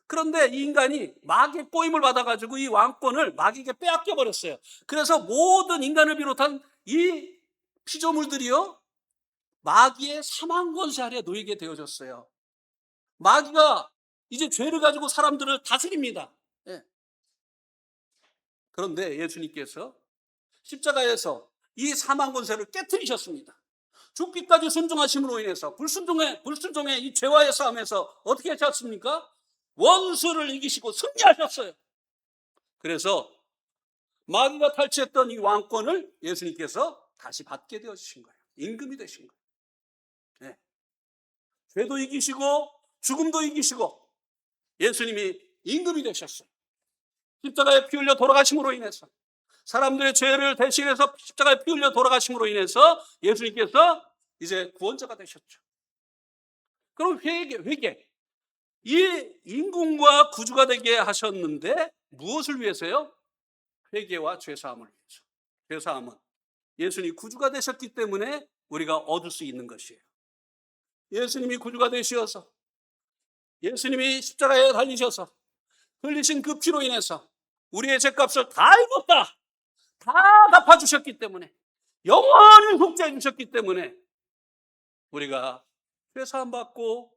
그런데 이 인간이 마귀의 꼬임을 받아가지고 이 왕권을 마귀에게 빼앗겨 버렸어요. 그래서 모든 인간을 비롯한 이 피조물들이요, 마귀의 사망 권세 아래 놓이게 되어졌어요. 마귀가 이제 죄를 가지고 사람들을 다스립니다. 예. 그런데 예수님께서 십자가에서 이 사망 권세를 깨뜨리셨습니다. 죽기까지 순종하심으로 인해서 불순종의 이 죄와의 싸움에서 어떻게 하셨습니까? 원수를 이기시고 승리하셨어요. 그래서 마귀가 탈취했던 이 왕권을 예수님께서 다시 받게 되어주신 거예요. 임금이 되신 거예요. 네. 죄도 이기시고 죽음도 이기시고 예수님이 임금이 되셨어요. 십자가에 피 흘려 돌아가심으로 인해서, 사람들의 죄를 대신해서 십자가에 피 흘려 돌아가심으로 인해서 예수님께서 이제 구원자가 되셨죠. 그럼 회개. 이 임금과 구주가 되게 하셨는데 무엇을 위해서요? 회개와 죄사함을 위해서. 죄사함은 예수님이 구주가 되셨기 때문에 우리가 얻을 수 있는 것이에요. 예수님이 구주가 되시어서, 예수님이 십자가에 달리셔서 흘리신 그 피로 인해서 우리의 죄값을 다 입었다, 다 갚아주셨기 때문에, 영원히 속죄해 주셨기 때문에 우리가 죄사함 받고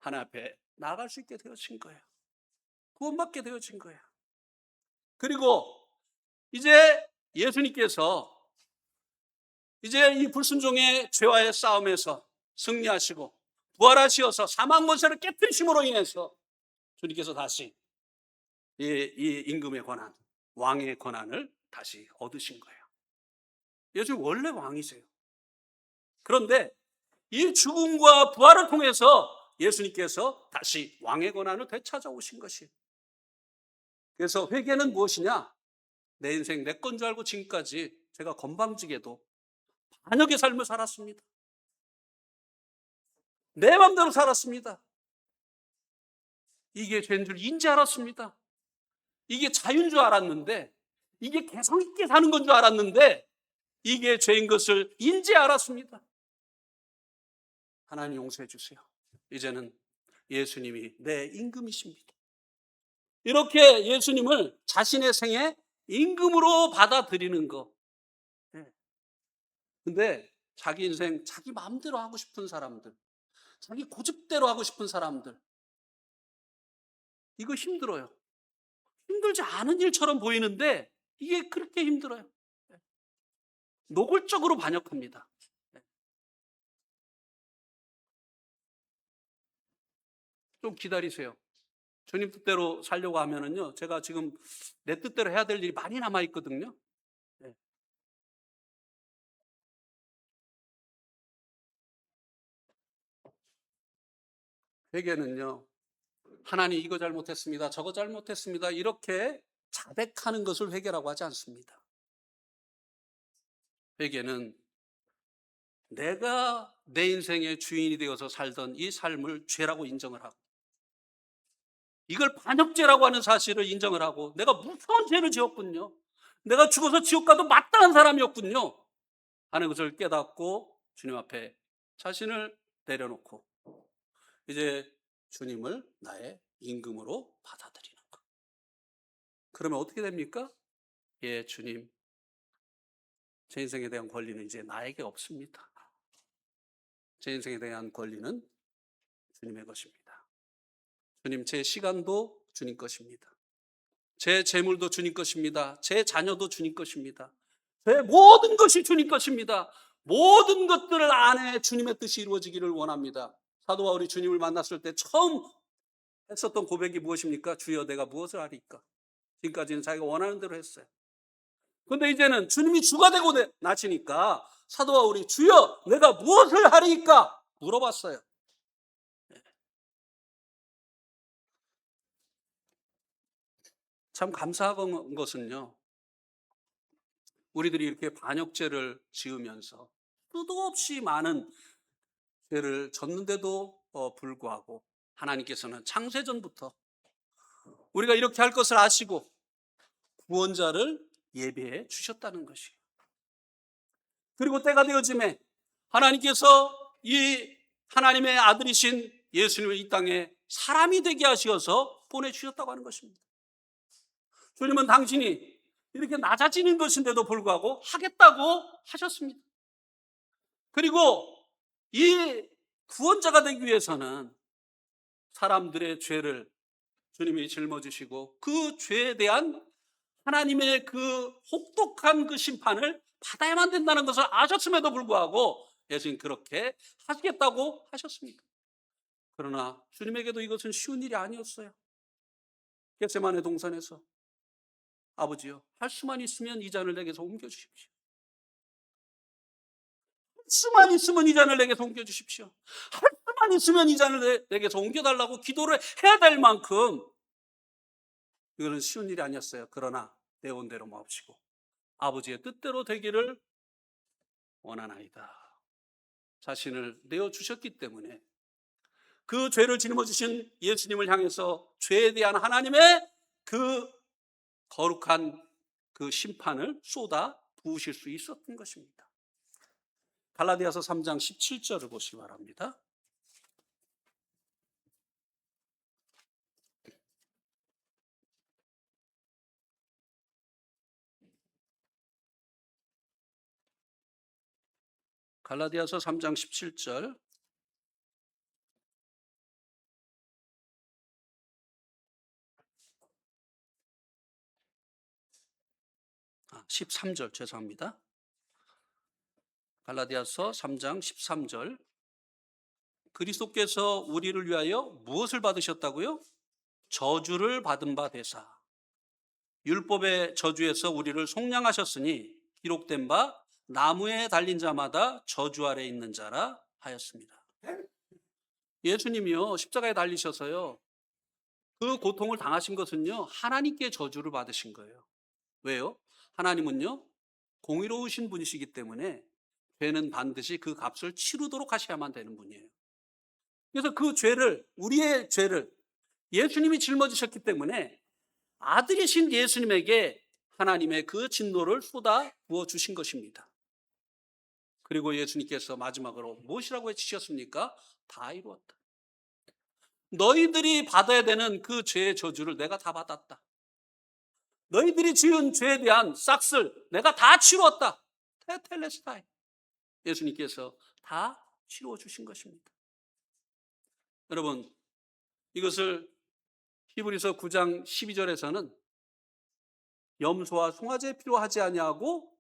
하나님 앞에 나아갈 수 있게 되어진 거예요. 구원받게 되어진 거예요. 그리고 이제 예수님께서 이제 이 불순종의 죄와의 싸움에서 승리하시고 부활하시어서 사망 권세를 깨뜨리심으로 인해서 주님께서 다시 이 임금의 권한, 왕의 권한을 다시 얻으신 거예요. 예수님 원래 왕이세요. 그런데 이 죽음과 부활을 통해서 예수님께서 다시 왕의 권한을 되찾아오신 것이에요. 그래서 회개는 무엇이냐? 내 인생 내 건 줄 알고 지금까지 제가 건방지게도 반역의 삶을 살았습니다. 내 맘대로 살았습니다. 이게 죄인 줄 인지 알았습니다. 이게 자유인 줄 알았는데, 이게 개성 있게 사는 건 줄 알았는데 이게 죄인 것을 인지 알았습니다. 하나님 용서해 주세요. 이제는 예수님이 내 임금이십니다. 이렇게 예수님을 자신의 생애 임금으로 받아들이는 거. 근데 자기 인생 자기 마음대로 하고 싶은 사람들, 자기 고집대로 하고 싶은 사람들, 이거 힘들어요. 힘들지 않은 일처럼 보이는데 이게 그렇게 힘들어요. 노골적으로 반역합니다. 좀 기다리세요. 주님 뜻대로 살려고 하면은요, 제가 지금 내 뜻대로 해야 될 일이 많이 남아 있거든요. 네. 회개는요, 하나님 이거 잘못했습니다, 저거 잘못했습니다, 이렇게 자백하는 것을 회개라고 하지 않습니다. 회개는 내가 내 인생의 주인이 되어서 살던 이 삶을 죄라고 인정을 하고, 이걸 반역죄라고 하는 사실을 인정을 하고, 내가 무서운 죄를 지었군요, 내가 죽어서 지옥 가도 마땅한 사람이었군요, 하는 것을 깨닫고 주님 앞에 자신을 내려놓고 이제 주님을 나의 임금으로 받아들이는 것. 그러면 어떻게 됩니까? 예, 주님, 제 인생에 대한 권리는 이제 나에게 없습니다. 제 인생에 대한 권리는 주님의 것입니다. 주님, 제 시간도 주님 것입니다. 제 재물도 주님 것입니다. 제 자녀도 주님 것입니다. 제 모든 것이 주님 것입니다. 모든 것들 안에 주님의 뜻이 이루어지기를 원합니다. 사도 바울이 주님을 만났을 때 처음 했었던 고백이 무엇입니까? 주여, 내가 무엇을 하리까? 지금까지는 자기가 원하는 대로 했어요. 그런데 이제는 주님이 주가 되고 나시니까 사도 바울이 주여, 내가 무엇을 하리까? 물어봤어요. 참 감사한 것은요, 우리들이 이렇게 반역죄를 지으면서 수도 없이 많은 죄를 졌는데도 불구하고 하나님께서는 창세전부터 우리가 이렇게 할 것을 아시고 구원자를 예비해 주셨다는 것이에요. 그리고 때가 되어짐에 하나님께서 이 하나님의 아들이신 예수님을 이 땅에 사람이 되게 하셔서 보내주셨다고 하는 것입니다. 주님은 당신이 이렇게 낮아지는 것인데도 불구하고 하겠다고 하셨습니다. 그리고 이 구원자가 되기 위해서는 사람들의 죄를 주님이 짊어지시고 그 죄에 대한 하나님의 그 혹독한 그 심판을 받아야만 된다는 것을 아셨음에도 불구하고 예수님 그렇게 하시겠다고 하셨습니다. 그러나 주님에게도 이것은 쉬운 일이 아니었어요. 겟세마네 동산에서 아버지요, 할 수만 있으면 이 잔을 내게서 옮겨주십시오. 할 수만 있으면 이 잔을 내게서 옮겨주십시오. 할 수만 있으면 이 잔을 내게서 옮겨달라고 기도를 해야 될 만큼 이거는 쉬운 일이 아니었어요. 그러나 내 온대로 마옵시고 아버지의 뜻대로 되기를 원하나이다. 자신을 내어주셨기 때문에 그 죄를 짊어지신 예수님을 향해서 죄에 대한 하나님의 그 거룩한 그 심판을 쏟아 부으실 수 있었던 것입니다. 갈라디아서 3장 17절을 보시기 바랍니다. 갈라디아서 3장 17절 13절 죄송합니다. 갈라디아서 3장 13절 그리스도께서 우리를 위하여 무엇을 받으셨다고요? 저주를 받은 바 되사 율법의 저주에서 우리를 속량하셨으니 기록된 바 나무에 달린 자마다 저주 아래 있는 자라 하였습니다. 예수님이요 십자가에 달리셔서요 그 고통을 당하신 것은요 하나님께 저주를 받으신 거예요. 왜요? 하나님은요 공의로우신 분이시기 때문에 죄는 반드시 그 값을 치르도록 하셔야만 되는 분이에요. 그래서 그 죄를, 우리의 죄를 예수님이 짊어지셨기 때문에 아들이신 예수님에게 하나님의 그 진노를 쏟아 부어 주신 것입니다. 그리고 예수님께서 마지막으로 무엇이라고 외치셨습니까? 다 이루었다. 너희들이 받아야 되는 그 죄의 저주를 내가 다 받았다. 너희들이 지은 죄에 대한 싹을 내가 다 치루었다. 테텔레스타이. 예수님께서 다 치루어 주신 것입니다. 여러분, 이것을 히브리서 9장 12절에서는 염소와 송아지의 피로 하지 아니하고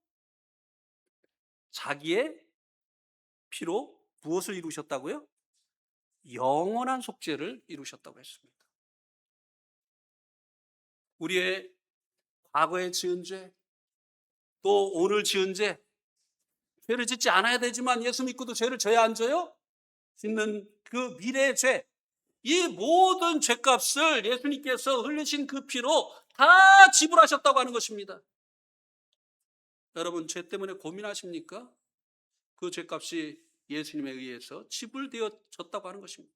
자기의 피로 무엇을 이루셨다고요? 영원한 속죄를 이루셨다고 했습니다. 우리의 과거에 지은 죄, 또 오늘 지은 죄, 죄를 짓지 않아야 되지만 예수 믿고도 죄를 져야 안 져요? 짓는 그 미래의 죄, 이 모든 죄값을 예수님께서 흘리신 그 피로 다 지불하셨다고 하는 것입니다. 여러분, 죄 때문에 고민하십니까? 그 죄값이 예수님에 의해서 지불되어졌다고 하는 것입니다.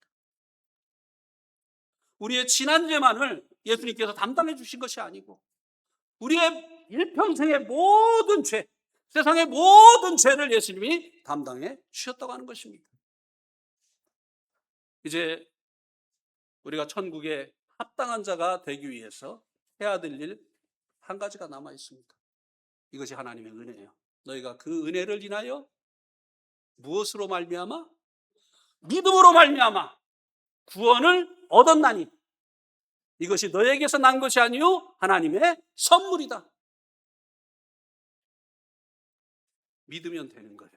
우리의 지난 죄만을 예수님께서 담당해 주신 것이 아니고 우리의 일평생의 모든 죄, 세상의 모든 죄를 예수님이 담당해 주셨다고 하는 것입니다. 이제 우리가 천국에 합당한 자가 되기 위해서 해야 될 일 한 가지가 남아 있습니다. 이것이 하나님의 은혜예요. 너희가 그 은혜를 인하여 무엇으로 말미암아? 믿음으로 말미암아 구원을 얻었나니 이것이 너에게서 난 것이 아니요 하나님의 선물이다. 믿으면 되는 거예요.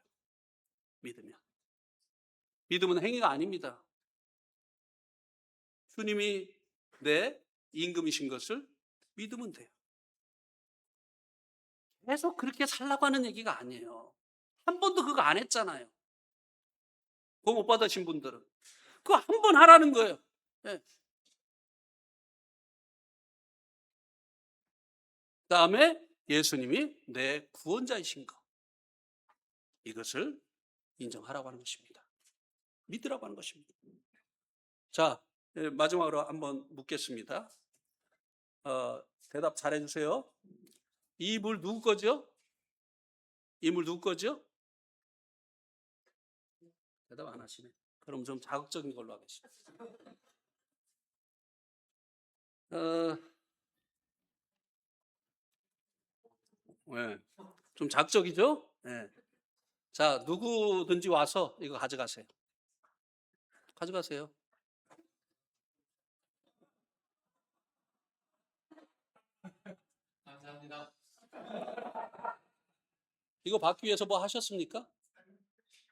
믿음은 행위가 아닙니다. 주님이 내 임금이신 것을 믿으면 돼요. 계속 그렇게 살라고 하는 얘기가 아니에요. 한 번도 그거 안 했잖아요. 그거 못 받으신 분들은 그거 한 번 하라는 거예요. 네. 그다음에 예수님이 내 구원자이신 것, 이것을 인정하라고 하는 것입니다. 믿으라고 하는 것입니다. 자, 마지막으로 한번 묻겠습니다. 대답 잘해 주세요. 이 물 누구 거죠? 이 물 누구 거죠? 대답 안 하시네. 그럼 좀 자극적인 걸로 하겠습니다. 네. 좀 자극적이죠? 네. 자, 누구든지 와서 이거 가져가세요. 가져가세요. 감사합니다. 이거 받기 위해서 뭐 하셨습니까?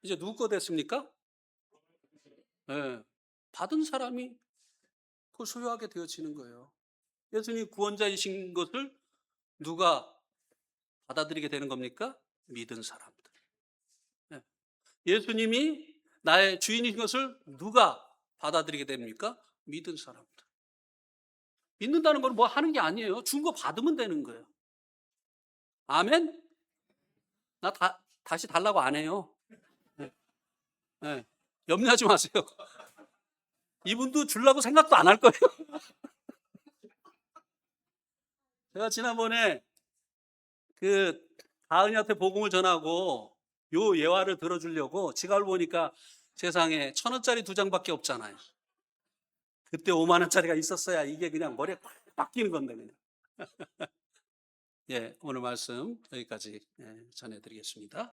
이제 누구 거 됐습니까? 네. 받은 사람이 그걸 소유하게 되어지는 거예요. 예수님 구원자이신 것을 누가 받아들이게 되는 겁니까? 믿은 사람들. 네. 예수님이 나의 주인이신 것을 누가 받아들이게 됩니까? 믿은 사람들. 믿는다는 건 뭐 하는 게 아니에요. 준 거 받으면 되는 거예요. 아멘? 나 다시 달라고 안 해요. 네. 네. 염려하지 마세요. 이분도 주려고 생각도 안 할 거예요. 제가 지난번에 그 가은이한테 복음을 전하고 요 예화를 들어주려고 지갑을 보니까 세상에 1,000원짜리 2장밖에 없잖아요. 그때 5만 원짜리가 있었어야 이게 그냥 머리에 팍 박히는 건데 그냥. 예, 오늘 말씀 여기까지 전해드리겠습니다.